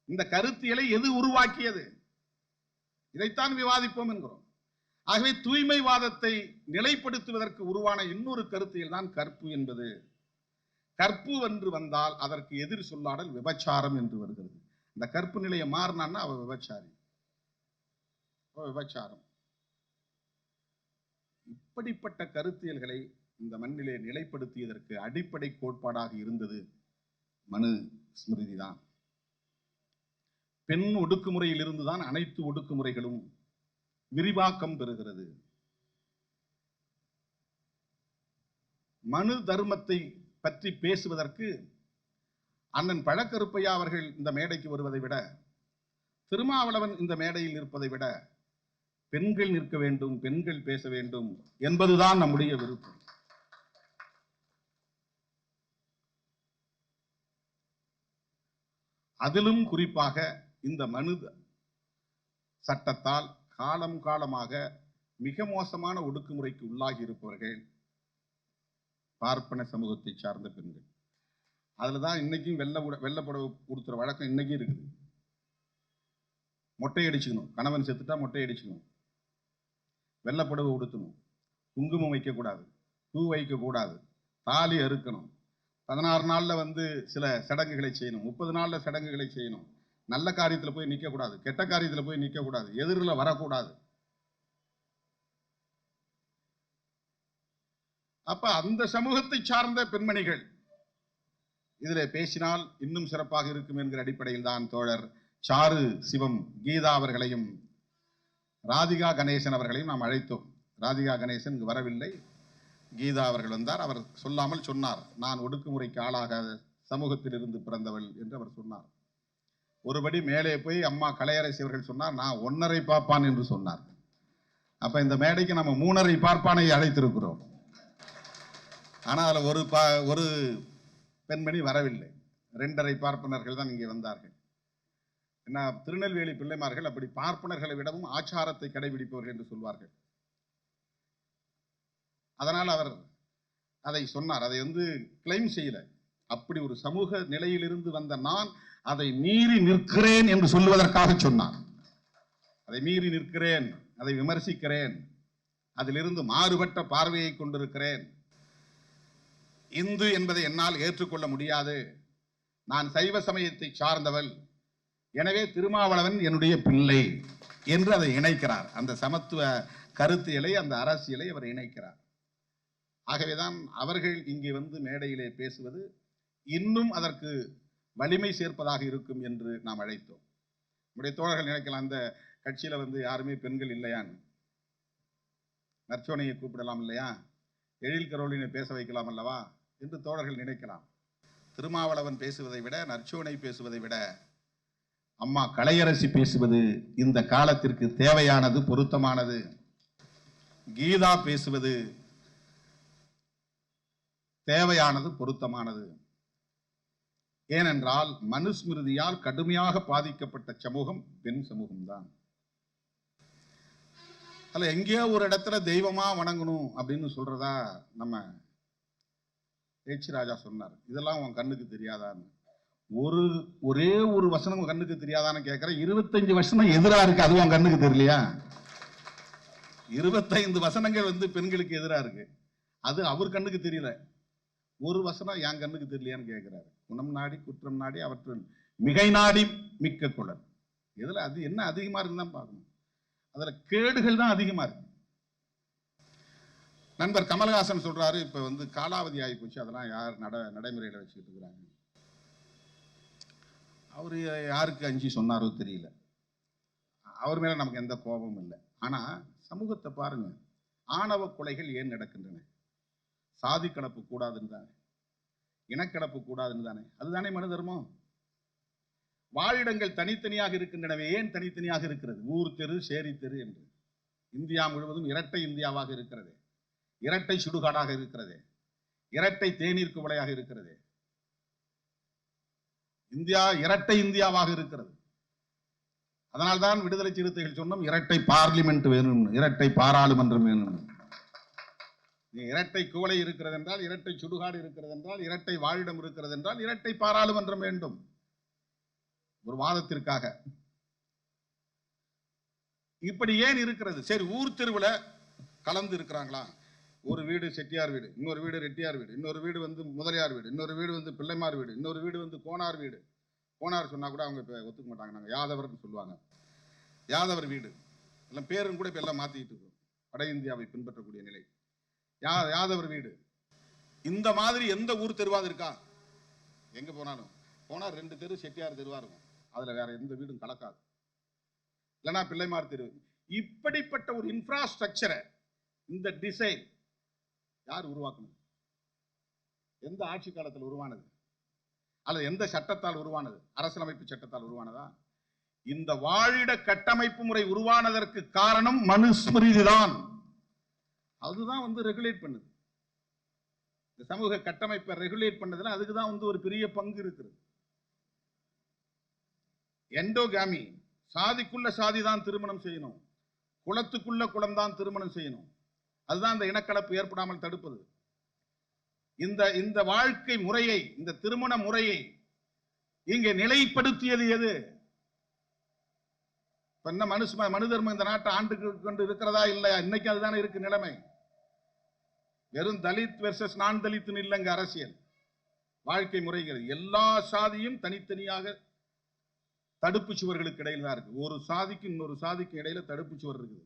இந்த கருத்தியலை எது உருவாக்கியது? இதைத்தான் விவாதிப்போம் என்கிறோம். ஆகவே தூய்மைவாதத்தை நிலைப்படுத்துவதற்கு உருவான இன்னொரு கருத்தியல் தான் கற்பு என்பது. கற்பு என்று வந்தால் அதற்கு எதிர் சொல்லாடல் விபச்சாரம் என்று வருகிறது. இந்த கற்பு நிலையை மாறினான்னா அவ விபச்சாரி, விபச்சாரம். இப்படிப்பட்ட கருத்தியல்களை இந்த மண்ணிலே நிலைப்படுத்தியதற்கு அடிப்படை கோட்பாடாக இருந்தது மனு ஸ்மிருதி தான். பெண் ஒடுக்குமுறையில் இருந்துதான் அனைத்து ஒடுக்குமுறைகளும் விரிவாக்கம் பெறுகிறது. மனு தர்மத்தை பற்றி பேசுவதற்கு அண்ணன் பழக்கருப்பையா அவர்கள் இந்த மேடைக்கு வருவதை விட, திருமாவளவன் இந்த மேடையில் இருப்பதை விட, பெண்கள் நிற்க வேண்டும், பெண்கள் பேச வேண்டும் என்பதுதான் நம்முடைய விருப்பம். அதிலும் குறிப்பாக இந்த மனு சட்டத்தால் காலம் காலமாக மிக மோசமான ஒடுக்குமுறைக்கு உள்ளாகி இருப்பவர்கள் பார்ப்பன சமூகத்தை சார்ந்த பெண்கள். அதுலதான் இன்னைக்கும் வெள்ளப்புடவை கொடுத்துற வழக்கம் இன்னைக்கும் இருக்குது. மொட்டை அடிச்சுக்கணும், கணவன் செத்துட்டா மொட்டை அடிச்சுக்கணும், வெள்ளப்புடவை உடுத்தணும், குங்குமம் வைக்கக்கூடாது, பூ வைக்கக்கூடாது, தாலி அறுக்கணும், 16 நாள்ல சில சடங்குகளை செய்யணும், 30 நாள்ல சடங்குகளை செய்யணும், நல்ல காரியத்துல போய் நிக்க கூடாது, கெட்ட காரியத்துல போய் நிக்க கூடாது, எதிரில் வரக்கூடாது. அப்ப அந்த சமூகத்தை சார்ந்த பெண்மணிகள் இதிலே பேசினால் இன்னும் சிறப்பாக இருக்கும் என்கிற அடிப்படையில் தான் தோழர் சாரு சிவம் கீதா அவர்களையும் ராதிகா கணேசன் அவர்களையும் நாம் அழைத்தோம். ராதிகா கணேசன் இங்கு வரவில்லை, கீதா அவர்கள் வந்தார். அவர் சொல்லாமல் சொன்னார், நான் ஒடுக்குமுறைக்கு ஆளாகாத சமூகத்தில் இருந்து பிறந்தவள் என்று அவர் சொன்னார். ஒருபடி மேலே போய் அம்மா கலையரசி அவர்கள் சொன்னார், நான் 1.5 பார்ப்பான் என்று சொன்னார். அப்ப இந்த மேடைக்கு நம்ம 3.5 பார்ப்பானை அழைத்திருக்கிறோம். ஆனால் அதில் ஒரு பெண்மணி வரவில்லை. 2.5 பார்ப்பனர்கள் தான் இங்கே வந்தார்கள். என்ன, திருநெல்வேலி பிள்ளைமார்கள் அப்படி பார்ப்பனர்களை விடவும் ஆச்சாரத்தை கடைபிடிப்பவர்கள் என்று சொல்வார்கள். அதனால் அவர் அதை சொன்னார். அதை கிளைம் செய்யல. அப்படி ஒரு சமூக நிலையிலிருந்து வந்த நான் அதை மீறி நிற்கிறேன் என்று சொல்லுவதற்காக சொன்னார். அதை மீறி நிற்கிறேன், அதை விமர்சிக்கிறேன், அதிலிருந்து மாறுபட்ட பார்வையை கொண்டிருக்கிறேன். இந்து என்பதை என்னால் ஏற்றுக்கொள்ள முடியாது. நான் சைவ சமயத்தை சார்ந்தவள், எனவே திருமாவளவன் என்னுடைய பிள்ளை என்று அதை இணைக்கிறார். அந்த சமத்துவ கருத்தியலை, அந்த அரசியலை அவர் இணைக்கிறார். ஆகவேதான் அவர்கள் இங்கே மேடையிலே பேசுவது இன்னும் அதற்கு வலிமை சேர்ப்பதாக இருக்கும் என்று நாம் அழைத்தோம். நம்முடைய தோழர்கள் நினைக்கலாம், அந்த கட்சியில யாருமே பெண்கள் இல்லையான்னு. நற்சோனையை கூப்பிடலாம் இல்லையா, எழில் கரோலினை பேச வைக்கலாம் அல்லவா என்று தோழர்கள் நினைக்கலாம். திருமாவளவன் பேசுவதை விட, நற்சோனை பேசுவதை விட, அம்மா கலையரசி பேசுவது இந்த காலத்திற்கு தேவையானது, பொருத்தமானது. கீதா பேசுவது தேவையானது, பொருத்தமானது. ஏனென்றால் மனுஸ்மிருதியால் கடுமையாக பாதிக்கப்பட்ட சமூகம் பெண் சமூகம்தான். அல்ல, எங்கேயோ ஒரு இடத்துல தெய்வமா வணங்கணும் அப்படின்னு சொல்றதா நம்ம H. ராஜா சொன்னார், இதெல்லாம் உன் கண்ணுக்கு தெரியாதான்னு. ஒரே ஒரு வசனம் உன் கண்ணுக்கு தெரியாதான்னு கேட்கிறேன். 25 வசனம் எதிரா இருக்கு, அது உன் கண்ணுக்கு தெரியலையா? 25 வசனங்கள் வந்து பெண்களுக்கு எதிரா இருக்கு, அது அவர் கண்ணுக்கு தெரியல. ஒரு வசனம் என் கண்ணுக்கு தெரியலையான்னு கேட்கிறாரு. குணம் நாடி குற்றம் நாடி அவற்றில் மிகை நாடி மிக்க குழல். இதுல அது என்ன அதிகமா இருக்குன்னு பார்க்கணும். அதுல கேடுகள் தான் அதிகமா இருக்கு. நண்பர் கமல்ஹாசன் சொல்றாரு, இப்ப வந்து காலாவதி ஆகி போச்சு, அதெல்லாம் யார் நடைமுறையில வச்சுக்கிட்டு இருக்கிறாங்க. அவரு யாருக்கு அஞ்சி சொன்னாரோ தெரியல. அவர் மேல நமக்கு எந்த கோபமும் இல்லை. ஆனா சமூகத்தை பாருங்க, ஆணவ கொலைகள் ஏன் நடக்கின்றன? சாதி கலப்பு கூடாதுன்னு தானே, இனக்கலப்பு கூடாதுன்னு தானே, அதுதானே மனு தர்மம். வாழிடங்கள் தனித்தனியாக இருக்கின்றனவே, ஏன் தனித்தனியாக இருக்கிறது? ஊர் தெரு, சேரி தெரு என்று. இந்தியா முழுவதும் இரட்டை இந்தியாவாக இருக்கிறது, இரட்டை சுடுகாடாக இருக்கிறது, இரட்டை தேநீர் குவளையாக இருக்கிறது. இந்தியா இரட்டை இந்தியாவாக இருக்கிறது. அதனால்தான் விடுதலை சிறுத்தைகள் சொன்னோம், இரட்டை பார்லிமெண்ட் வேணும், இரட்டை பாராளுமன்றம் வேணும். இரட்டை குவளை இருக்கிறது என்றால், இரட்டை சுடுகாடு இருக்கிறது என்றால், இரட்டை வாழிடம் இருக்கிறது என்றால், இரட்டை பாராளுமன்றம் வேண்டும். ஒரு வாதத்திற்காக இப்படி ஏன் இருக்கிறது? சரி, ஊர் தெருவில் கலந்து இருக்கிறாங்களா? ஒரு வீடு செட்டியார் வீடு, இன்னொரு வீடு ரெட்டியார் வீடு, இன்னொரு வீடு வந்து முதலியார் வீடு, இன்னொரு வீடு வந்து பிள்ளைமார் வீடு, இன்னொரு வீடு வந்து கோனார் வீடு. கோனார் சொன்னா கூட அவங்க இப்ப ஒத்துக்க மாட்டாங்க, நாங்க யாதவர்னு சொல்லுவாங்க. யாதவர் வீடு எல்லாம் பேருன்னு கூட இப்ப எல்லாம் மாத்திக்கிட்டு இருக்கோம், வட இந்தியாவை பின்பற்றக்கூடிய நிலை. யாதவர் வீடு. இந்த மாதிரி எந்த ஊர் தெருவாது இருக்கா? எங்க போனாலும் போனா 2 தெரு செட்டியார் தெருவா இருக்கும், அதுல வேற எந்த வீடும் கலக்காது. இல்லைன்னா பிள்ளைமார் தெரு. இப்படிப்பட்ட ஒரு இன்ஃப்ராஸ்ட்ரக்சரை, இந்த டிசைன் யார் உருவாக்கணும்? எந்த ஆட்சி காலத்தில் உருவானது? அல்லது எந்த சட்டத்தால் உருவானது? அரசியலமைப்பு சட்டத்தால் உருவானதா? இந்த வாழிட கட்டமைப்பு முறை உருவானதற்கு காரணம் மனுஸ்மிருதி தான். அதுதான் வந்து ரெகுலேட் பண்ணுது. இந்த சமூக கட்டமைப்பை ரெகுலேட் பண்ணதுல அதுக்குதான் வந்து ஒரு பெரிய பங்கு இருக்குது. எண்டோகாமி, சாதிக்குள்ள சாதி தான் திருமணம் செய்யணும், குலத்துக்குள்ள குலம் தான் திருமணம் செய்யணும். அதுதான் இந்த இனக்கலப்பு ஏற்படாமல் தடுப்பது. இந்த வாழ்க்கை முறையை, இந்த திருமண முறையை இங்கே நிலைப்படுத்தியது எது? மனு தர்மம் இந்த நாட்டை ஆண்டு கொண்டு இருக்கிறதா இல்லையா? இன்னைக்கு அதுதானே இருக்கு நிலைமை. வெறும் தலித் வெர்சஸ் நான் தலித் இல்லைங்க அரசியல், வாழ்க்கை முறைகள். எல்லா சாதியும் தனித்தனியாக தடுப்பு சுவர்களுக்கு இடையில தான் இருக்கு. ஒரு சாதிக்கு இன்னொரு சாதிக்கு இடையில தடுப்பு சுவர் இருக்குது.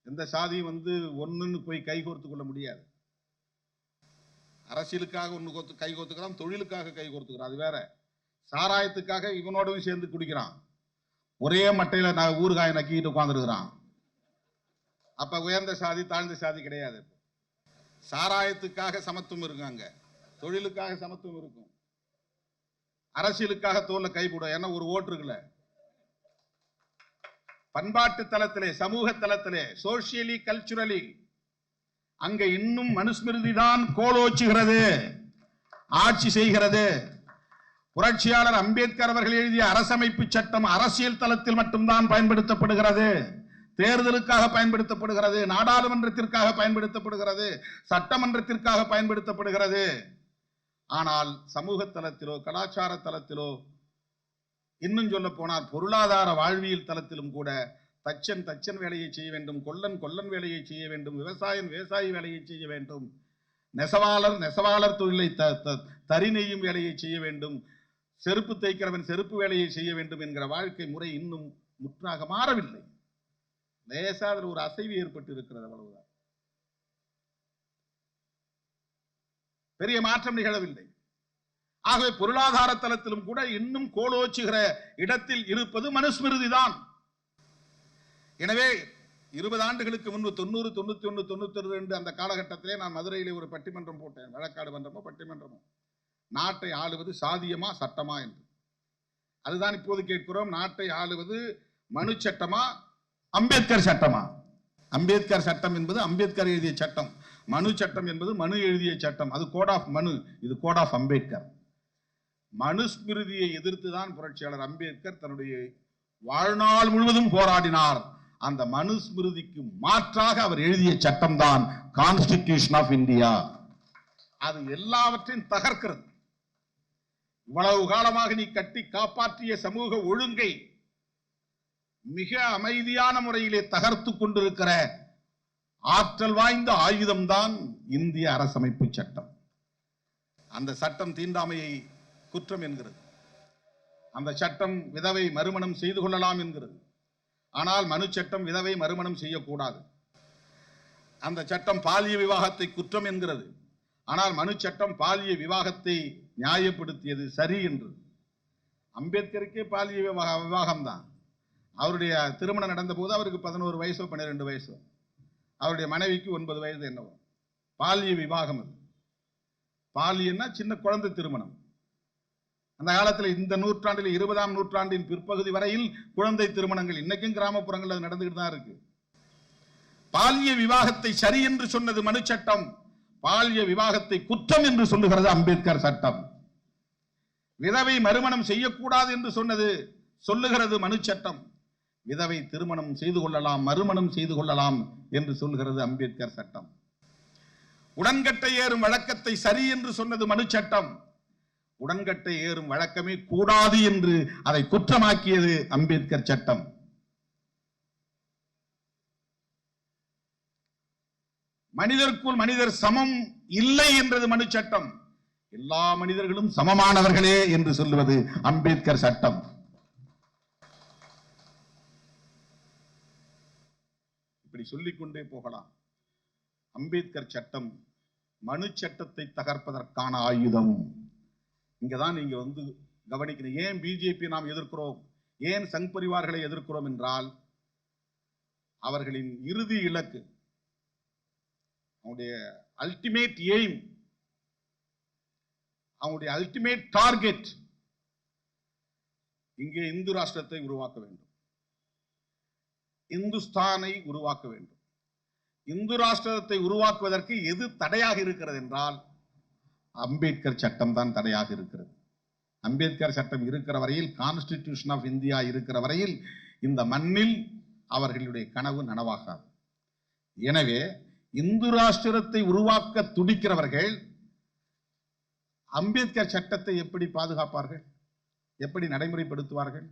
எந்த சாதியும் வந்து ஒண்ணுன்னு போய் கை கோர்த்து கொள்ள முடியாது. அரசியலுக்காக ஒண்ணு கை கோர்த்துக்கிறான், தொழிலுக்காக கை கோர்த்துக்கிறான், அது வேற. சாராயத்துக்காக இவனோடவும் சேர்ந்து குடிக்கிறான், ஒரே மட்டையில நான் ஊறுகாய் நக்கிட்டு உட்கார்ந்துருக்கிறான். அப்ப உயர்ந்த சாதி தாழ்ந்த சாதி கிடையாது. சாராயத்துக்காக சமத்துவம் இருக்காங்க, தொழிலுக்காக சமத்துவம் இருக்கும், அரசியலுக்காக தோல்ல கைப்படும். ஏன்னா ஒரு ஓட்டு இருக்குல்ல. பண்பாட்டு தளத்திலே, சமூக தளத்திலே, சோசியலி கல்ச்சுரலி அங்க இன்னும் மனுஸ்மிருதி தான் கோலோச்சுகிறது, ஆட்சி செய்கிறது. புரட்சியாளர் அம்பேத்கர் அவர்கள் எழுதிய அரசமைப்பு சட்டம் அரசியல் தளத்தில் மட்டும்தான் பயன்படுத்தப்படுகிறது, தேர்தலுக்காக பயன்படுத்தப்படுகிறது, நாடாளுமன்றத்திற்காக பயன்படுத்தப்படுகிறது, சட்டமன்றத்திற்காக பயன்படுத்தப்படுகிறது. ஆனால் சமூக தளத்திலோ கலாச்சார தளத்திலோ, இன்னும் சொல்ல போனால் பொருளாதார வாழ்வியல் தளத்திலும் கூட தச்சன் தச்சன் வேலையை செய்ய வேண்டும், கொல்லன் கொல்லன் வேலையை செய்ய வேண்டும், விவசாயன் விவசாயி வேலையை செய்ய வேண்டும், நெசவாளர் நெசவாளர் தொழிலை தறி நெய்யும் வேலையை செய்ய வேண்டும், செருப்பு தைக்கிறவன் செருப்பு வேலையை செய்ய வேண்டும் என்கிற வாழ்க்கை முறை இன்னும் முற்றாக மாறவில்லை. லேசா அதில் ஒரு அசைவு ஏற்பட்டு இருக்கிறது, அவ்வளவுதான். பெரிய மாற்றம் நிகழவில்லை. ஆகவே பொருளாதார தளத்திலும் கூட இன்னும் கோலோச்சுகிற இடத்தில் இருப்பது மனுஸ்மிருதி தான். எனவே 20 ஆண்டுகளுக்கு முன்பு 90, 91, 92 அந்த காலகட்டத்திலே நான் மதுரையிலே ஒரு பட்டிமன்றம் போட்டேன், வழக்காடு மன்றமோ பட்டிமன்றமோ, நாட்டை ஆளுவது சாதியமா சட்டமா என்று. அதுதான் இப்போது கேட்கிறோம். நாட்டை ஆளுவது மனு சட்டமா அம்பேத்கர் சட்டமா? அம்பேத்கர் சட்டம் என்பது அம்பேத்கர் எழுதிய சட்டம், மனு சட்டம் என்பது மனு எழுதிய சட்டம். அது கோட் ஆஃப் மனு, இது கோட் ஆஃப் அம்பேத்கர். மனுஸ்மிருதியை எதிர்த்துதான் புரட்சியாளர் அம்பேத்கர் தன்னுடைய வாழ்நாள் முழுவதும் போராடினார். அந்த மனுஸ்மிருதிக்கு மாற்றாக அவர் எழுதிய சட்டம் தான் கான்ஸ்டிடியூஷன் ஆஃப் இந்தியா. அது எல்லாவற்றையும் தகர்க்கிறது. இவ்வளவு காலமாக நீ கட்டி காப்பாற்றிய சமூக ஒழுங்கை மிக அமைதியான முறையிலே தகர்த்து கொண்டிருக்கிற ஆற்றல் வாய்ந்த ஆயுதம்தான் இந்திய அரசமைப்பு சட்டம். அந்த சட்டம் தீண்டாமையை குற்றம் என்கிறது. அந்த சட்டம் விதவை மறுமணம் செய்து கொள்ளலாம் என்கிறது. ஆனால் மனு சட்டம் விதவை மறுமணம் செய்யக்கூடாது. அந்த சட்டம் பாலிய விவாகத்தை குற்றம் என்கிறது. ஆனால் மனு சட்டம் பாலிய விவாகத்தை நியாயப்படுத்தியது சரி என்று. அம்பேத்கருக்கே பாலிய விவாகம் தான். அவருடைய திருமணம் நடந்த போது அவருக்கு 11 வயசோ 12 வயசோ, அவருடைய மனைவிக்கு 9 வயது என்னவோ. பாலிய விவாகம் அது. பாலியன்னா சின்ன குழந்தை திருமணம். அந்த காலத்தில் இந்த நூற்றாண்டில் 20ஆம் நூற்றாண்டின் பிற்பகுதி வரையில் குழந்தை திருமணங்கள் இன்னைக்கும் கிராமப்புறங்கள் அது நடந்துகிட்டு தான் இருக்கு. பாலிய விவாகத்தை சரி என்று சொன்னது மனு சட்டம், பாலிய விவாகத்தை குற்றம் என்று சொல்லுகிறது அம்பேத்கர் சட்டம். விதவை மறுமணம் செய்யக்கூடாது என்று சொல்லுகிறது மனு சட்டம். விதவை திருமணம் செய்து கொள்ளலாம், மறுமணம் செய்து கொள்ளலாம் என்று சொல்லுகிறது அம்பேத்கர் சட்டம். உடன்கட்டை ஏறும் வழக்கத்தை சரி என்று சொன்னது மனு சட்டம். உடன்கட்டை ஏறும் வழக்கமே கூடாது என்று அதை குற்றமாக்கியது அம்பேத்கர் சட்டம். மனிதருக்குள் மனிதர் சமம் இல்லை என்றது மனு சட்டம். எல்லா மனிதர்களும் சமமானவர்களே என்று சொல்லுவது அம்பேத்கர் சட்டம். இப்படி சொல்லிக்கொண்டே போகலாம். அம்பேத்கர் சட்டம் மனு சட்டத்தை தகர்ப்பதற்கான ஆயுதம். இங்கதான் நீங்க கவனிக்கணும். ஏன் பிஜேபி நாம் எதிர்க்கிறோம், ஏன் சங் பரிவார்களை எதிர்க்கிறோம் என்றால், அவர்களின் இறுதி இலக்கு, அவங்களுடைய அல்டிமேட் எய்ம், அவங்களுடைய அல்டிமேட் டார்கெட் இங்கே இந்து ராஷ்டிரத்தை உருவாக்க வேண்டும், இந்துஸ்தானை உருவாக்க வேண்டும். இந்து ராஷ்டிரத்தை உருவாக்குவதற்கு எது தடையாக இருக்கிறது என்றால் அம்பேத்கர் சட்டம் தான் தடையாக இருக்கிறது. அம்பேத்கர் சட்டம் இருக்கிற வரையில், கான்ஸ்டிடியூஷன் ஆஃப் இந்தியா இருக்கிற வரையில் இந்த மண்ணில் அவர்களுடைய கனவு நனவாகாது. எனவே இந்து ராஷ்டிரத்தை உருவாக்க துடிக்கிறவர்கள் அம்பேத்கர் சட்டத்தை எப்படி பாதுகாப்பார்கள், எப்படி நடைமுறைப்படுத்துவார்கள்?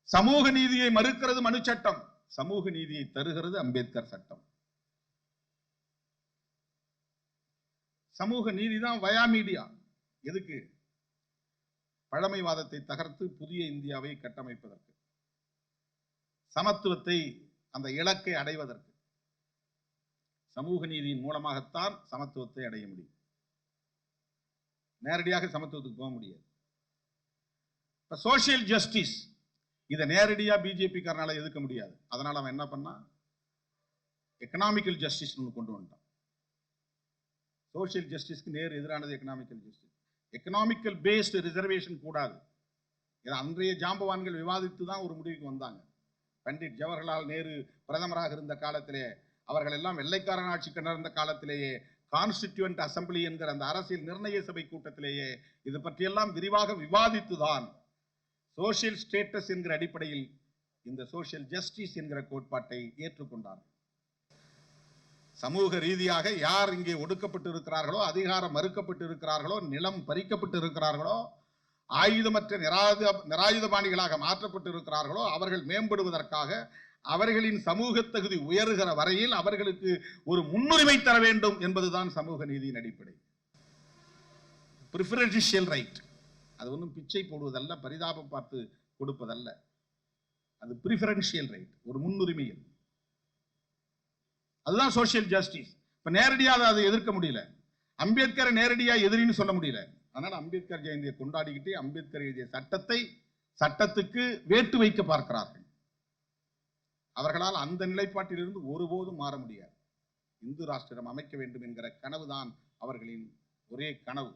சமூக நீதியை மறுக்கிறது மனு சட்டம், சமூக நீதியை தருகிறது அம்பேத்கர் சட்டம். சமூக நீதி தான் வயா மீடியா. எதுக்கு? பழமைவாதத்தை தகர்த்து புதிய இந்தியாவை கட்டமைப்பதற்கு, சமத்துவத்தை, அந்த இலக்கை அடைவதற்கு. சமூக நீதியின் மூலமாகத்தான் சமத்துவத்தை அடைய முடியும். நேரடியாக சமத்துவத்துக்கு போக முடியாது. சோசியல் ஜஸ்டிஸ் இதை நேரடியா பிஜேபி காரனால எதிர்க்க முடியாது. அதனால அவன் என்ன பண்ணா, எக்கனாமிக்கல் ஜஸ்டிஸ் கொண்டு வந்துட்டான். சோசியல் ஜஸ்டிஸ்க்கு நேர் எதிரானது economical justice. Economical based reservation கூடாது. இதை அன்றைய ஜாம்பவான்கள் விவாதித்து தான் ஒரு முடிவுக்கு வந்தாங்க. பண்டிட் ஜவஹர்லால் நேரு பிரதமராக இருந்த காலத்திலே, அவர்கள் எல்லாம் வெள்ளைக்காரன் ஆட்சிக்கு நடந்த காலத்திலேயே, கான்ஸ்டிடியூவன்ட் அசம்பிளி என்கிற அந்த அரசியல் நிர்ணய சபை கூட்டத்திலேயே இது பற்றியெல்லாம் விரிவாக விவாதித்துதான் சோசியல் ஸ்டேட்டஸ் என்கிற அடிப்படையில் இந்த சோசியல் ஜஸ்டிஸ் என்கிற கோட்பாட்டை ஏற்றுக்கொண்டார். சமூக ரீதியாக யார் இங்கே ஒடுக்கப்பட்டு இருக்கிறார்களோ, அதிகாரம் மறுக்கப்பட்டு இருக்கிறார்களோ, நிலம் பறிக்கப்பட்டு இருக்கிறார்களோ, ஆயுதமற்ற நிராயுதபாணிகளாக மாற்றப்பட்டு இருக்கிறார்களோ, அவர்கள் மேம்படுவதற்காக அவர்களின் சமூக தகுதி உயர்கிற வரையில் அவர்களுக்கு ஒரு முன்னுரிமை தர வேண்டும் என்பதுதான் சமூக நீதியின் அடிப்படை. பிரிஃபரன்ஷியல் ரைட், அது ஒன்றும் பிச்சை போடுவதல்ல, பரிதாபம் பார்த்து கொடுப்பதல்ல. அது பிரிஃபரன்ஷியல் ரைட், ஒரு முன்னுரிமை. அதுதான் சோசியல் ஜஸ்டிஸ். இப்ப நேரடியாக அதை எதிர்க்க முடியல, அம்பேத்கரை நேரடியாக எதிரின்னு சொல்ல முடியல. அதனால அம்பேத்கர் ஜெயந்தியை கொண்டாடிக்கிட்டு அம்பேத்கர் எழுதிய சட்டத்துக்கு வேட்டு வைக்க பார்க்கிறார்கள். அவர்களால் அந்த நிலைப்பாட்டிலிருந்து ஒருபோதும் மாற முடியாது. இந்து ராஷ்டிரம் அமைக்க வேண்டும் என்கிற கனவுதான் அவர்களின் ஒரே கனவு.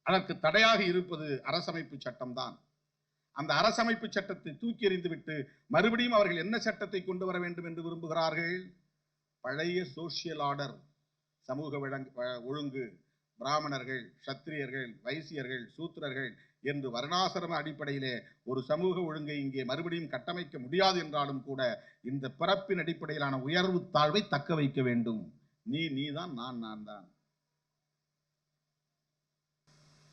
அதற்கு தடையாக இருப்பது அரசமைப்பு சட்டம் தான். அந்த அரசமைப்பு சட்டத்தை தூக்கி எறிந்துவிட்டு மறுபடியும் அவர்கள் என்ன சட்டத்தை கொண்டு வர வேண்டும் என்று விரும்புகிறார்கள்? பழைய சோசியல் ஆர்டர், சமூக ஒழுங்கு, பிராமணர்கள், சத்திரியர்கள், வைசியர்கள், சூத்திரர்கள் என்று வருணாசிரம அடிப்படையிலே ஒரு சமூக ஒழுங்கை இங்கே மறுபடியும் கட்டமைக்க முடியாது என்றாலும் கூட இந்த பிறப்பின் அடிப்படையிலான உயர்வு தாழ்வை தக்க வைக்க வேண்டும். நீதான், நான் தான்.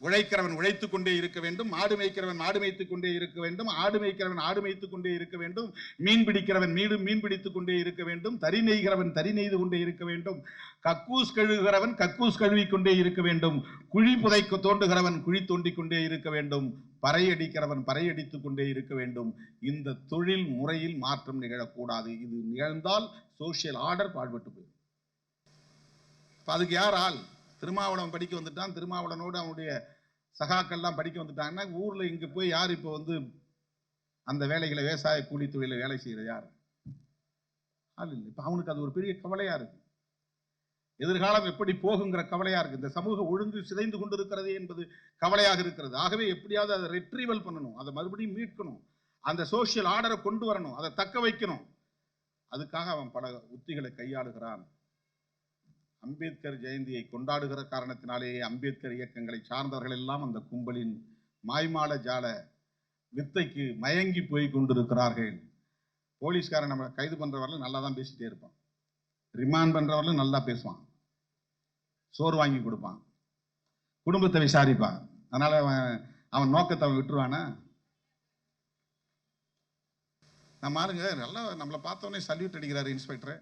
உழைக்கிறவன் உழைத்துக் கொண்டே இருக்க வேண்டும், மாடு மேய்க்கிறவன் மாடு மேய்த்துக் கொண்டே இருக்க வேண்டும், ஆடு மேய்க்கிறவன் ஆடு மேய்த்துக் கொண்டே இருக்க வேண்டும், மீன் பிடிக்கிறவன் மீன் பிடித்துக் கொண்டே இருக்க வேண்டும், தறி நெய்கிறவன் தறி நெய்து கொண்டே இருக்க வேண்டும், கக்கூஸ் கழுவுகிறவன் கக்கூஸ் கழுவிக் கொண்டே இருக்க வேண்டும், குழி புதைக்க தோண்டுகிறவன் குழி தோண்டிக் கொண்டே இருக்க வேண்டும், பறையடிக்கிறவன் பறையடித்துக் கொண்டே இருக்க வேண்டும். இந்த தொழில் முறையில் மாற்றம் நிகழக்கூடாது. இது நிகழ்ந்தால் சோசியல் ஆர்டர் பாழ்பட்டு போயிடும். அதுக்கு யார் ஆள்? திருமாவளவன் படிக்க வந்துட்டான், திருமாவளவனோடு அவனுடைய சகாக்கள்லாம் படிக்க வந்துட்டாங்கன்னா ஊர்ல இங்க போய் யார் இப்போ வந்து அந்த வேலைகளை விவசாய கூலி தொழில வேலை செய்யறது யார்? ஆள் இல்லை. இப்ப அவனுக்கு அது ஒரு பெரிய கவலையா இருக்கு. எதிர்காலம் எப்படி போகுங்கிற கவலையா இருக்கு. இந்த சமூக ஒழுங்கு சிதைந்து கொண்டிருக்கிறது என்பது கவலையாக இருக்கிறது. ஆகவே எப்படியாவது அதை ரெட்ரீவல் பண்ணணும், அதை மறுபடியும் மீட்கணும், அந்த சோசியல் ஆர்டரை கொண்டு வரணும், அதை தக்க வைக்கணும். அதுக்காக அவன் பல உத்திகளை கையாளுகிறான். அம்பேத்கர் ஜெயந்தியை கொண்டாடுகிற காரணத்தினாலேயே அம்பேத்கர் இயக்கங்களை சார்ந்தவர்கள் எல்லாம் அந்த கும்பலின் மாய்மால ஜால வித்தைக்கு மயங்கி போய் கொண்டிருக்கிறார்கள். போலீஸ்காரன் நம்ம கைது பண்றவர்களும் நல்லா தான் பேசிட்டே இருப்பான், ரிமாண்ட் பண்றவர்களும் நல்லா பேசுவான், சோறு வாங்கி கொடுப்பான், குடும்பத்தை விசாரிப்பான். அதனால அவன் நோக்கத்தை அவன் விட்டுருவானா? நம்ம ஆளுங்க நல்லா நம்மளை பார்த்தோன்னே சல்யூட் அடிக்கிறாரு இன்ஸ்பெக்டர்,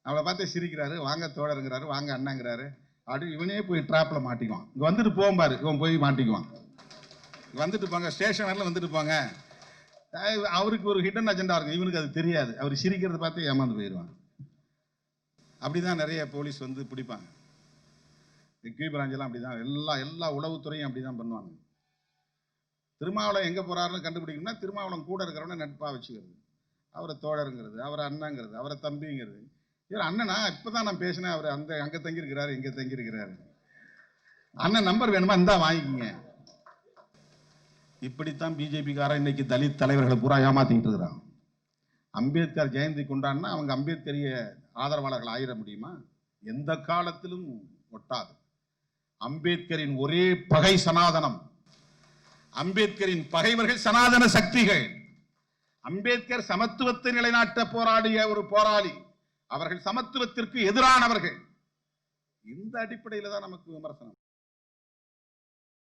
அவளை பார்த்து சிரிக்கிறாரு, வாங்க தோழருங்கிறாரு, வாங்க அண்ணாங்கிறாரு. அப்படி இவனே போய் ட்ராப்ல மாட்டிக்குவான். இங்க வந்துட்டு போகும்பாரு, இவன் போய் மாட்டிக்குவான். வந்துட்டு போங்க, ஸ்டேஷன் வரல வந்துட்டு போங்க. அவருக்கு ஒரு ஹிடன் அஜெண்டா இருக்கும், இவனுக்கு அது தெரியாது. அவர் சிரிக்கிறத பார்த்து ஏமாந்து போயிடுவான். அப்படிதான் நிறைய போலீஸ் வந்து பிடிப்பாங்க. கியூ பிராஞ்செல்லாம் அப்படிதான், எல்லா உளவுத்துறையும் அப்படிதான் பண்ணுவாங்க. திருமாவளவன் எங்க போறாருன்னு கண்டுபிடிக்கணும்னா திருமாவளவன் கூட இருக்கிறவன நட்பா வச்சுக்கிறது, அவரை தோழருங்கிறது, அவரை அண்ணங்கிறது, அவரை தம்பிங்கிறது. இவர் அண்ணனா இப்பதான் நான் பேசினேன், அவர் அங்க தங்கி இருக்கிறாரு, இங்க தங்கி இருக்கிறாரு, அண்ணன் நம்பர் வேணுமா இந்தா வாங்கிக்கிங்க. இப்படித்தான் பிஜேபிக்காரன் இன்னைக்கு தலித் தலைவர்களை பூரா ஏமாத்திக்கிட்டு இருக்கிறான். அம்பேத்கர் ஜெயந்தி கொண்டாடினா அவங்க அம்பேத்கரிய ஆதரவாளர்கள் ஆயிட முடியுமா? எந்த காலத்திலும் ஒட்டாது. அம்பேத்கரின் ஒரே பகை சனாதனம். அம்பேத்கரின் பகைவர்கள் சனாதன சக்திகள். அம்பேத்கர் சமத்துவத்தை நிலைநாட்ட போராடிய ஒரு போராளி, அவர்கள் சமத்துவத்திற்கு எதிரானவர்கள். இந்த அடிப்படையில் தான் நமக்கு விமர்சனம்.